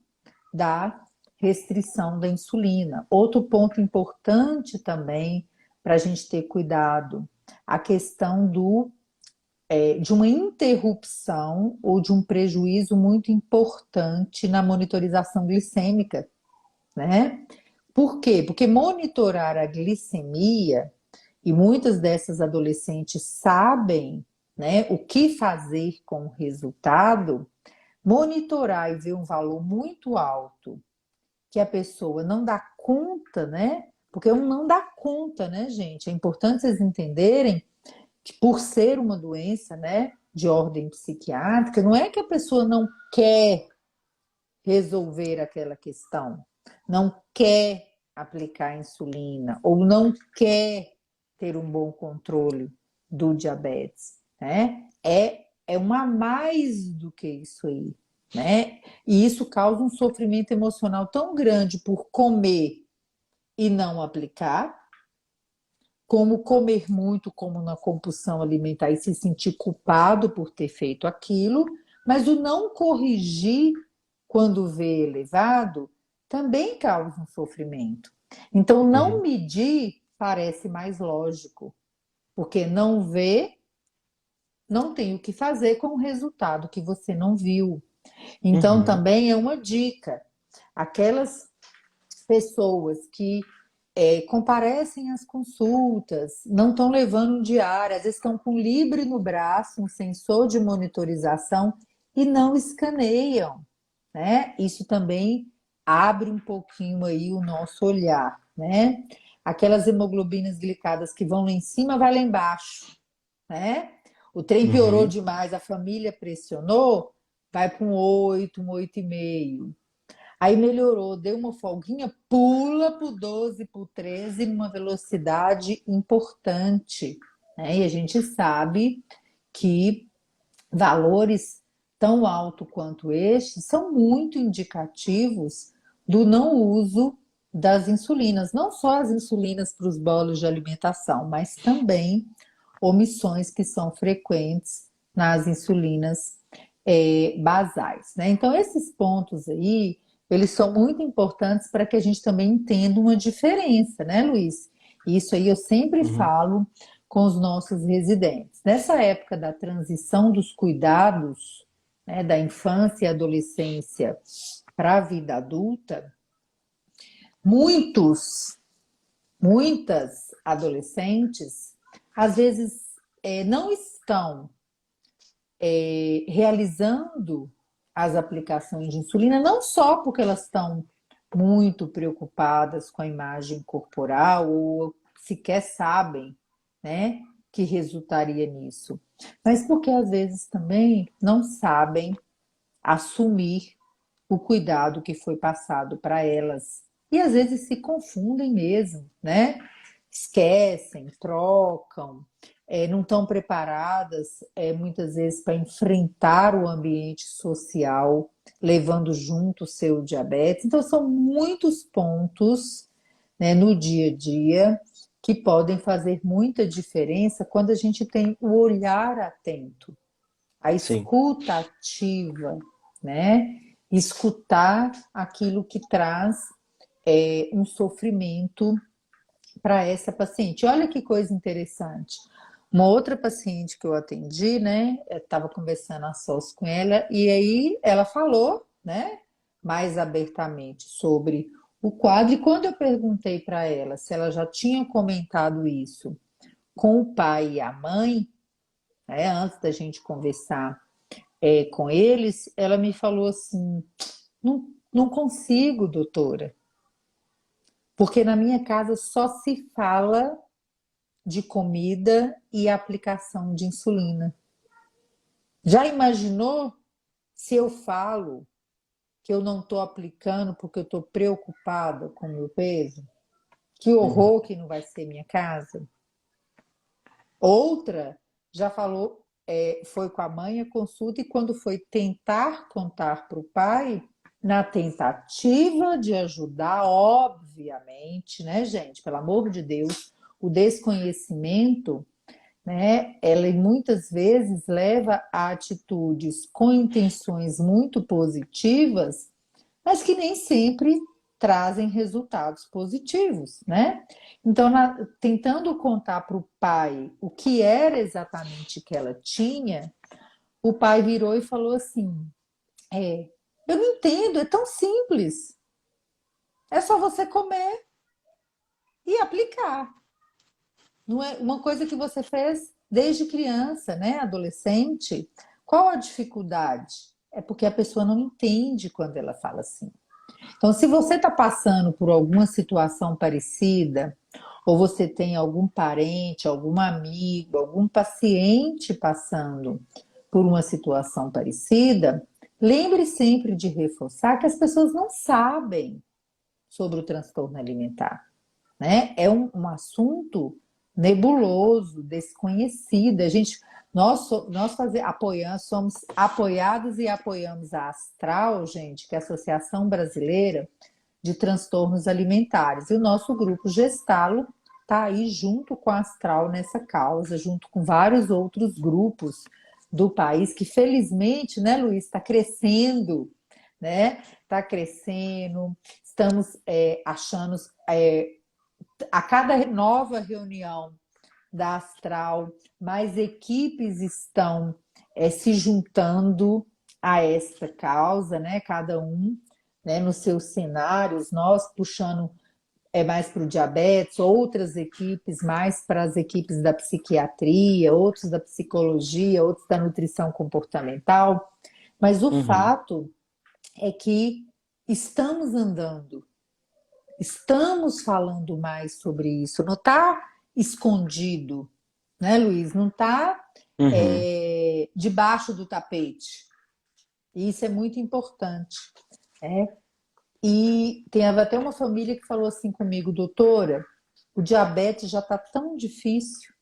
da restrição da insulina. Outro ponto importante também para a gente ter cuidado, a questão de uma interrupção ou de um prejuízo muito importante na monitorização glicêmica, né? Por quê? Porque monitorar a glicemia, e muitas dessas adolescentes sabem, né, o que fazer com o resultado, monitorar e ver um valor muito alto que a pessoa não dá conta, né? Porque um não dá conta, né, gente? É importante vocês entenderem que por ser uma doença, né, de ordem psiquiátrica, não é que a pessoa não quer resolver aquela questão, não quer aplicar insulina ou não quer ter um bom controle do diabetes, né? É uma mais do que isso aí, né? E isso causa um sofrimento emocional tão grande por comer e não aplicar, como comer muito, como na compulsão alimentar e se sentir culpado por ter feito aquilo, mas o não corrigir quando vê elevado também causa um sofrimento. Então, não Uhum. medir parece mais lógico, porque não vê, não tem o que fazer com o resultado que você não viu. Então, Uhum. também é uma dica. Aquelas pessoas que comparecem às consultas, não estão levando um diário, às vezes estão com Libre no braço, um sensor de monitorização e não escaneiam, né? Isso também abre um pouquinho aí o nosso olhar, né? Aquelas hemoglobinas glicadas que vão lá em cima, vai lá embaixo, né? O trem piorou Uhum. demais, a família pressionou, vai para um 8, um 8,5. Aí melhorou, deu uma folguinha, pula para o 12, para o 13, numa velocidade importante, né? E a gente sabe que valores tão altos quanto estes são muito indicativos do não uso das insulinas, não só as insulinas para os bolos de alimentação, mas também omissões que são frequentes nas insulinas basais, né? Então, esses pontos aí, eles são muito importantes para que a gente também entenda uma diferença, né, Luiz? Isso aí eu sempre Uhum. falo com os nossos residentes. Nessa época da transição dos cuidados, né, da infância e adolescência para a vida adulta, muitos, muitas adolescentes, às vezes, não estão realizando as aplicações de insulina, não só porque elas estão muito preocupadas com a imagem corporal ou sequer sabem, né, que resultaria nisso, mas porque às vezes também não sabem assumir o cuidado que foi passado para elas. E às vezes se confundem mesmo, né? Esquecem, trocam, não estão preparadas muitas vezes para enfrentar o ambiente social, levando junto o seu diabetes. Então, são muitos pontos, né, no dia a dia que podem fazer muita diferença quando a gente tem o olhar atento, a Sim. escuta ativa, né? Escutar aquilo que traz um sofrimento para essa paciente. Olha que coisa interessante. Uma outra paciente que eu atendi, né, estava conversando a sós com ela, e aí ela falou, né, mais abertamente sobre o quadro, e quando eu perguntei para ela se ela já tinha comentado isso com o pai e a mãe, né, antes da gente conversar com eles, ela me falou assim: não, não consigo, doutora, porque na minha casa só se fala de comida e aplicação de insulina. Já imaginou se eu falo que eu não estou aplicando porque eu estou preocupada com o meu peso? Que Uhum. horror que não vai ser minha casa. Outra já falou, foi com a mãe a consulta e quando foi tentar contar para o pai, na tentativa de ajudar, obviamente, né, gente? Pelo amor de Deus, o desconhecimento, né, ela muitas vezes leva a atitudes com intenções muito positivas, mas que nem sempre trazem resultados positivos, né? Então, tentando contar para o pai o que era exatamente que ela tinha, o pai virou e falou assim: eu não entendo, é tão simples, é só você comer e aplicar. Não é uma coisa que você fez desde criança, né, adolescente. Qual a dificuldade? É porque a pessoa não entende quando ela fala assim. Então, se você está passando por alguma situação parecida, ou você tem algum parente, algum amigo, algum paciente passando por uma situação parecida, lembre sempre de reforçar que as pessoas não sabem sobre o transtorno alimentar, né? É um assunto nebuloso, desconhecido. A gente, apoiamos, somos apoiados e apoiamos a Astral, gente, que é a Associação Brasileira de Transtornos Alimentares. E o nosso grupo Gestalo está aí junto com a Astral nessa causa, junto com vários outros grupos do país que felizmente, né, Luiz, está crescendo, né? Está crescendo. Estamos achando a cada nova reunião da Astral, mais equipes estão se juntando a esta causa, né? Cada um, né, nos seus cenários, nós puxando mais para o diabetes, outras equipes mais para as equipes da psiquiatria, outros da psicologia, outros da nutrição comportamental. Mas o Uhum. fato é que estamos andando, estamos falando mais sobre isso, não está escondido, né, Luiz? Não está Uhum. debaixo do tapete. E isso é muito importante. Né? E tem até uma família que falou assim comigo, doutora, o diabetes já está tão difícil,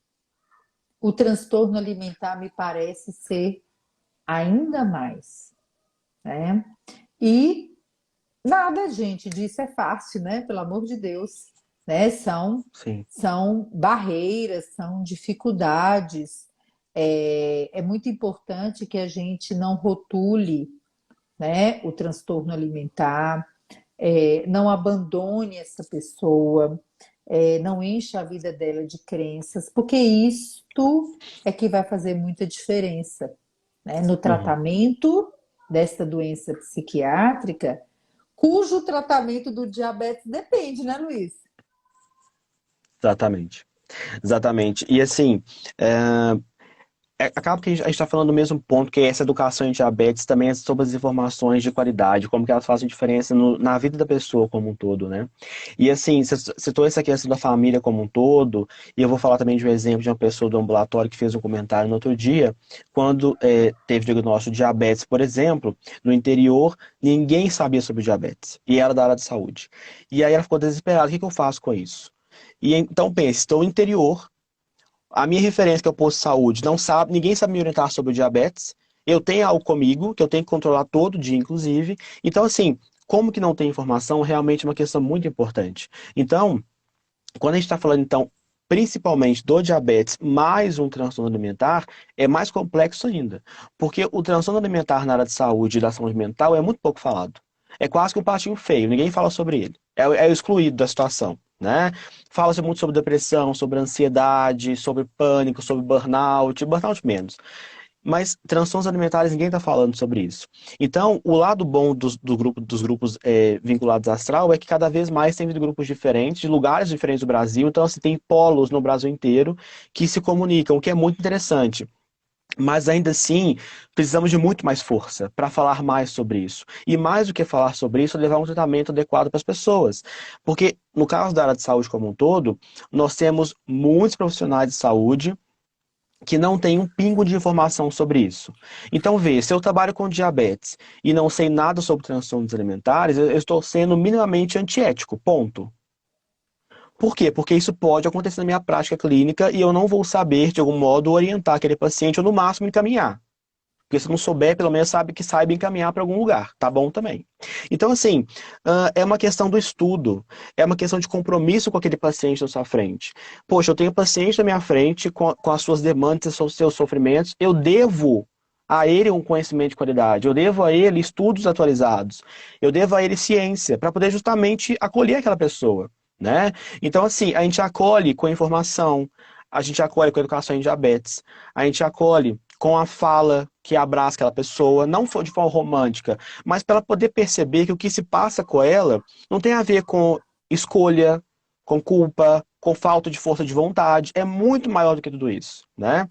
o transtorno alimentar me parece ser ainda mais. Né? E nada, gente, disso é fácil, né? Pelo amor de Deus, né? Sim. São barreiras, são dificuldades. É muito importante que a gente não rotule, né, o transtorno alimentar, não abandone essa pessoa, não encha a vida dela de crenças, porque isto é que vai fazer muita diferença, né, no Uhum. tratamento desta doença psiquiátrica, cujo tratamento do diabetes depende, né, Luiz? Exatamente. Exatamente. E assim, acaba que a gente está falando do mesmo ponto, que é essa educação em diabetes também é sobre as informações de qualidade, como que elas fazem diferença na vida da pessoa como um todo, né? E assim, você citou essa questão da família como um todo, e eu vou falar também de um exemplo de uma pessoa do ambulatório que fez um comentário no outro dia, quando teve diagnóstico de diabetes, por exemplo, no interior, ninguém sabia sobre diabetes, e era da área de saúde. E aí ela ficou desesperada, o que que eu faço com isso? E então pense, estou no interior, a minha referência que é o posto de saúde não sabe, ninguém sabe me orientar sobre o diabetes. Eu tenho algo comigo, que eu tenho que controlar todo dia, inclusive. Então, assim, como que não tem informação, realmente é uma questão muito importante. Então, quando a gente está falando, então, principalmente do diabetes mais um transtorno alimentar, é mais complexo ainda. Porque o transtorno alimentar na área de saúde e da saúde mental é muito pouco falado. É quase que um patinho feio, ninguém fala sobre ele. É o excluído da situação. né? Fala-se muito sobre depressão, sobre ansiedade, sobre pânico, sobre burnout, burnout menos. Mas transtornos alimentares, ninguém está falando sobre isso. Então, o lado bom dos grupos vinculados à astral é que cada vez mais tem vindo grupos diferentes, de lugares diferentes do Brasil. Então, assim, tem polos no Brasil inteiro que se comunicam, o que é muito interessante. Mas ainda assim, precisamos de muito mais força para falar mais sobre isso. E mais do que falar sobre isso, levar um tratamento adequado para as pessoas. Porque, no caso da área de saúde como um todo, nós temos muitos profissionais de saúde que não têm um pingo de informação sobre isso. Então, vê, se eu trabalho com diabetes e não sei nada sobre transtornos alimentares, eu estou sendo minimamente antiético, ponto. Por quê? Porque isso pode acontecer na minha prática clínica e eu não vou saber, de algum modo, orientar aquele paciente ou, no máximo, encaminhar. Porque se não souber, pelo menos sabe que saiba encaminhar para algum lugar. Tá bom também. Então, assim, é uma questão do estudo, é uma questão de compromisso com aquele paciente na sua frente. Poxa, eu tenho paciente na minha frente com as suas demandas e seus sofrimentos, eu devo a ele um conhecimento de qualidade, eu devo a ele estudos atualizados, eu devo a ele ciência, para poder justamente acolher aquela pessoa, né? Então, assim, a gente acolhe com a informação, a gente acolhe com a educação em diabetes, a gente acolhe com a fala que abraça aquela pessoa, não de forma romântica, mas para ela poder perceber que o que se passa com ela não tem a ver com escolha, com culpa, com falta de força de vontade, é muito maior do que tudo isso, né?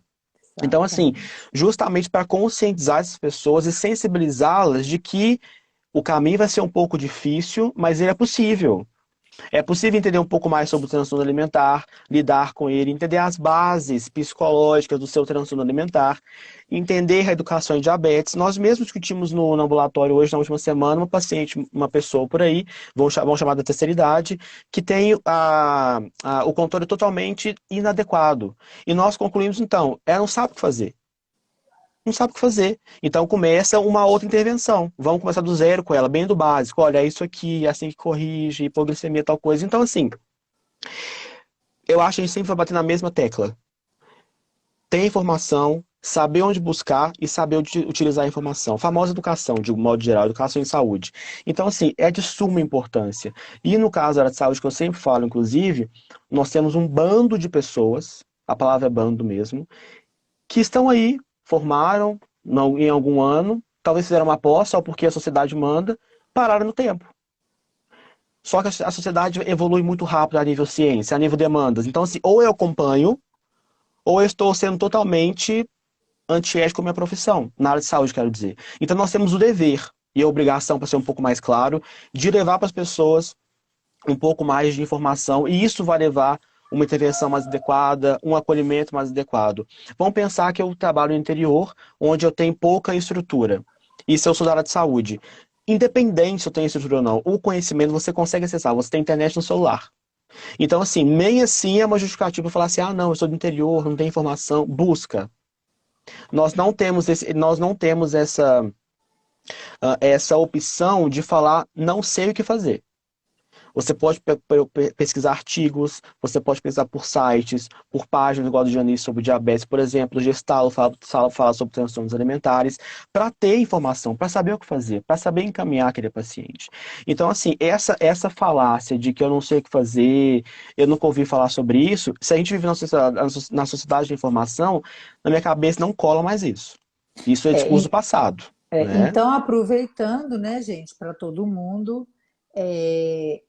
Então, assim, Exatamente. justamente para conscientizar essas pessoas e sensibilizá-las de que o caminho vai ser um pouco difícil, mas ele é possível. É possível entender um pouco mais sobre o transtorno alimentar, lidar com ele, entender as bases psicológicas do seu transtorno alimentar, entender a educação em diabetes. Nós mesmos discutimos no ambulatório hoje, na última semana, uma paciente, uma pessoa por aí, vamos chamar da terceira idade, que tem o controle totalmente inadequado. E nós concluímos, então, ela não sabe o que fazer. Não sabe o que fazer. Então começa uma outra intervenção. Vamos começar do zero com ela, bem do básico. Olha, é isso aqui, é assim que corrige, hipoglicemia, tal coisa. Então, assim, eu acho que a gente sempre vai bater na mesma tecla. Ter informação, saber onde buscar e saber utilizar a informação. A famosa educação, de um modo geral, educação em saúde. Então, assim, é de suma importância. E no caso da área de saúde, que eu sempre falo, inclusive, nós temos um bando de pessoas, a palavra é bando mesmo, que estão aí, formaram em algum ano, talvez fizeram uma aposta, só porque a sociedade manda, pararam no tempo. Só que a sociedade evolui muito rápido a nível ciência, a nível demandas. Então, assim, ou eu acompanho, ou eu estou sendo totalmente antiético com a minha profissão, na área de saúde, quero dizer. Então, nós temos o dever e a obrigação, para ser um pouco mais claro, de levar para as pessoas um pouco mais de informação, e isso vai levar uma intervenção mais adequada, um acolhimento mais adequado. Vamos pensar que eu trabalho no interior, onde eu tenho pouca estrutura. E se eu sou da área de saúde, independente se eu tenho estrutura ou não, o conhecimento você consegue acessar, você tem internet no celular. Então, assim, nem assim é uma justificativa para falar assim, ah, não, eu sou do interior, não tenho informação, busca. Nós não temos essa opção de falar, não sei o que fazer. Você pode pesquisar artigos, você pode pesquisar por sites, por páginas, igual do Janice, sobre diabetes, por exemplo, o Gestalo fala sobre transtornos alimentares, para ter informação, para saber o que fazer, para saber encaminhar aquele paciente. Então, assim, essa falácia de que eu não sei o que fazer, eu nunca ouvi falar sobre isso, se a gente vive na sociedade de informação, na minha cabeça não cola mais isso. Isso é É, discurso passado, né? então, aproveitando, né, gente, para todo mundo, é,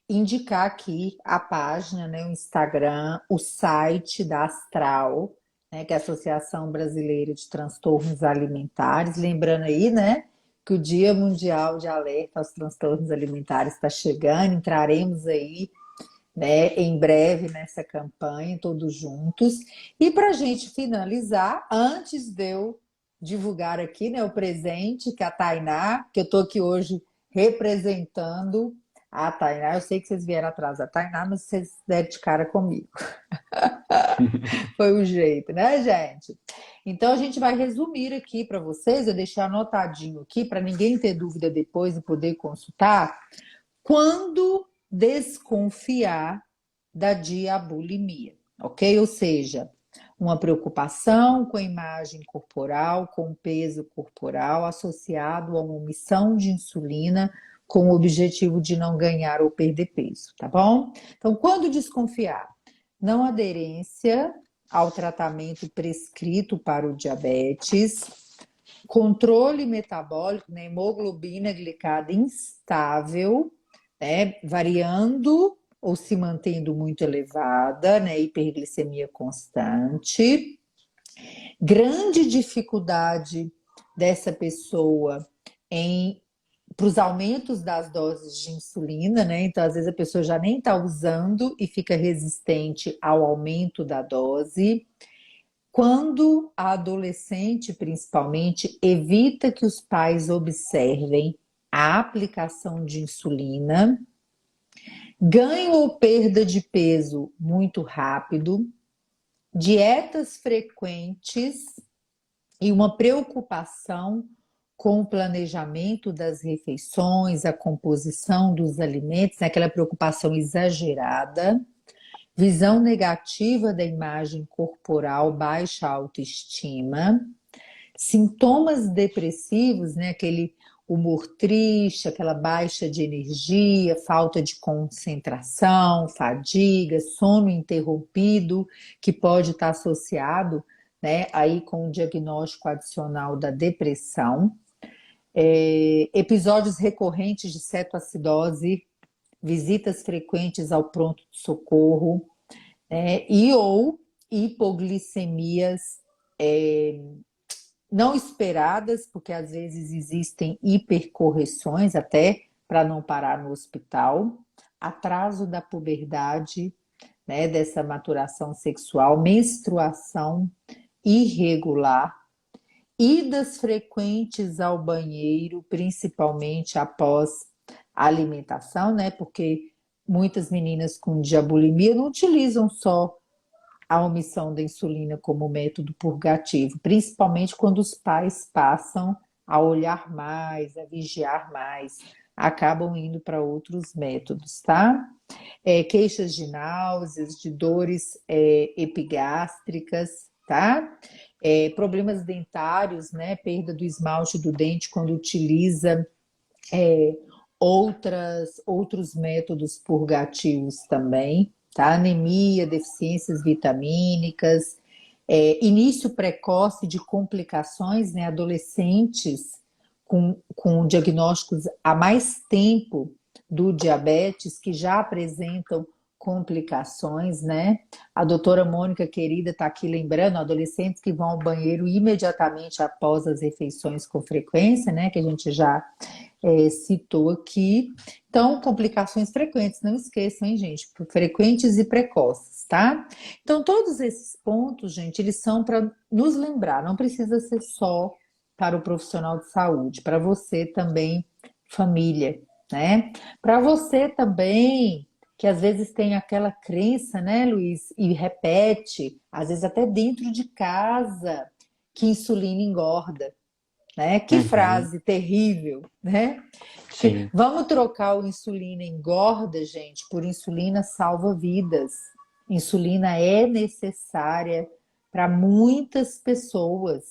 indicar aqui a página, né, o Instagram, o site da Astral, né, que é a Associação Brasileira de Transtornos Alimentares. Lembrando aí, né, que o Dia Mundial de Alerta aos Transtornos Alimentares está chegando, entraremos aí, né, em breve nessa campanha, todos juntos. E para a gente finalizar, antes de eu divulgar aqui, né, o presente que a Tainá, que eu estou aqui hoje representando a Tainá, eu sei que vocês vieram atrás da Tainá, mas vocês deram de cara comigo. Foi o jeito, né, gente? Então a gente vai resumir aqui para vocês, eu deixei anotadinho aqui para ninguém ter dúvida depois e poder consultar. Quando desconfiar da diabulimia, ok? Ou seja, uma preocupação com a imagem corporal, com o peso corporal associado a uma omissão de insulina com o objetivo de não ganhar ou perder peso, tá bom? Então, quando desconfiar? Não aderência ao tratamento prescrito para o diabetes, controle metabólico, né, hemoglobina glicada instável, né, variando ou se mantendo muito elevada, né, hiperglicemia constante, grande dificuldade dessa pessoa em para os aumentos das doses de insulina, né? Então, às vezes a pessoa já nem está usando e fica resistente ao aumento da dose. Quando a adolescente, principalmente, evita que os pais observem a aplicação de insulina, ganho ou perda de peso muito rápido, dietas frequentes e uma preocupação com o planejamento das refeições, a composição dos alimentos, né? Aquela preocupação exagerada, visão negativa da imagem corporal, baixa autoestima, sintomas depressivos, né? Aquele humor triste, aquela baixa de energia, falta de concentração, fadiga, sono interrompido, que pode estar associado, né, aí com o diagnóstico adicional da depressão, episódios recorrentes de cetoacidose, visitas frequentes ao pronto-socorro, e ou hipoglicemias não esperadas, porque às vezes existem hipercorreções até para não parar no hospital, atraso da puberdade, né, dessa maturação sexual, menstruação irregular, idas frequentes ao banheiro, principalmente após a alimentação, né? Porque muitas meninas com diabulimia não utilizam só a omissão da insulina como método purgativo, principalmente quando os pais passam a olhar mais, a vigiar mais, acabam indo para outros métodos, tá? Queixas de náuseas, de dores epigástricas, tá? Problemas dentários, né? Perda do esmalte do dente quando utiliza outros métodos purgativos também, tá? Anemia, deficiências vitamínicas, início precoce de complicações, né? Adolescentes com diagnósticos há mais tempo do diabetes que já apresentam complicações, né? A doutora Mônica querida está aqui lembrando, adolescentes que vão ao banheiro imediatamente após as refeições com frequência, né? Que a gente já citou aqui. Então, complicações frequentes, não esqueçam, hein, gente? Frequentes e precoces, tá? Então, todos esses pontos, gente, eles são para nos lembrar, não precisa ser só para o profissional de saúde, para você também, família, né? Para você também, que às vezes tem aquela crença, né, Luiz, e repete, às vezes até dentro de casa, que insulina engorda, né? Que Uhum, frase terrível, né? sim. Vamos trocar o insulina engorda, gente, por insulina salva vidas. Insulina é necessária para muitas pessoas,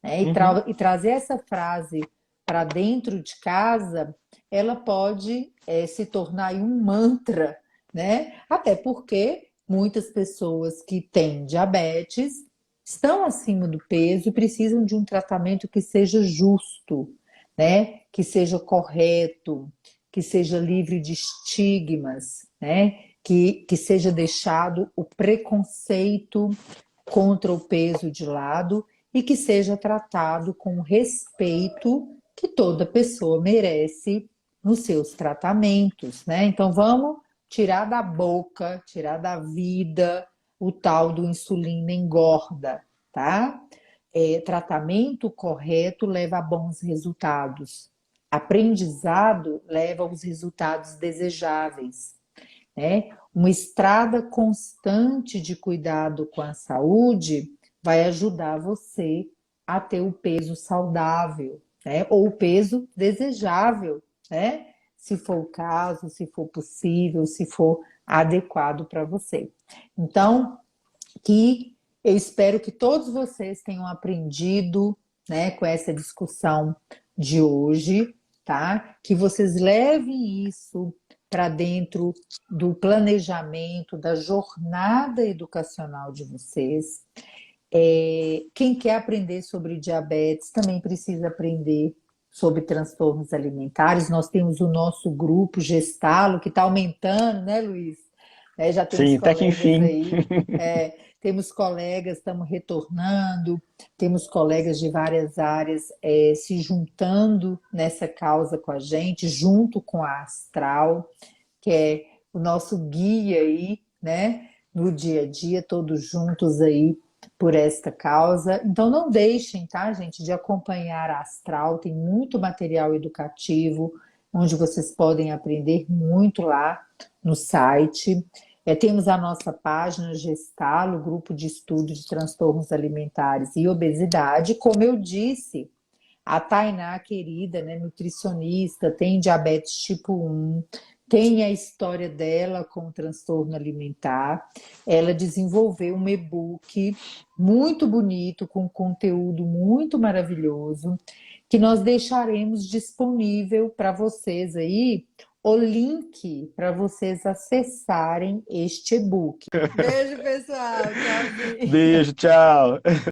né? Uhum, E trazer essa frase para dentro de casa, ela pode se tornar aí um mantra, né? Até porque muitas pessoas que têm diabetes estão acima do peso e precisam de um tratamento que seja justo, né? Que seja correto, que seja livre de estigmas, né? Que seja deixado o preconceito contra o peso de lado e que seja tratado com o respeito que toda pessoa merece nos seus tratamentos, né? Então vamos tirar da boca, tirar da vida o tal do insulina engorda, tá? Tratamento correto leva a bons resultados. Aprendizado leva aos resultados desejáveis, né? Uma estrada constante de cuidado com a saúde vai ajudar você a ter o peso saudável, né? Ou o peso desejável, né? Se for o caso, se for possível, se for adequado para você. Então, que eu espero que todos vocês tenham aprendido, né, com essa discussão de hoje, tá? Que vocês levem isso para dentro do planejamento, da jornada educacional de vocês. Quem quer aprender sobre diabetes também precisa aprender sobre transtornos alimentares. Nós temos o nosso grupo Gestalo, que está aumentando, né, Luiz? Já temos Sim, até que colegas enfim. aí, temos colegas, estamos retornando, temos colegas de várias áreas se juntando nessa causa com a gente, junto com a Astral, que é o nosso guia aí, né, no dia a dia, todos juntos aí por esta causa. Então não deixem, tá, gente, de acompanhar a Astral, tem muito material educativo, onde vocês podem aprender muito lá no site. Temos a nossa página Gestalo, grupo de estudo de transtornos alimentares e obesidade. Como eu disse, a Tainá, querida, né, nutricionista, tem diabetes tipo 1, tem a história dela com o transtorno alimentar. Ela desenvolveu um e-book muito bonito, com conteúdo muito maravilhoso, que nós deixaremos disponível para vocês aí, o link para vocês acessarem este e-book. Beijo, pessoal. Tchauzinho. Beijo, tchau.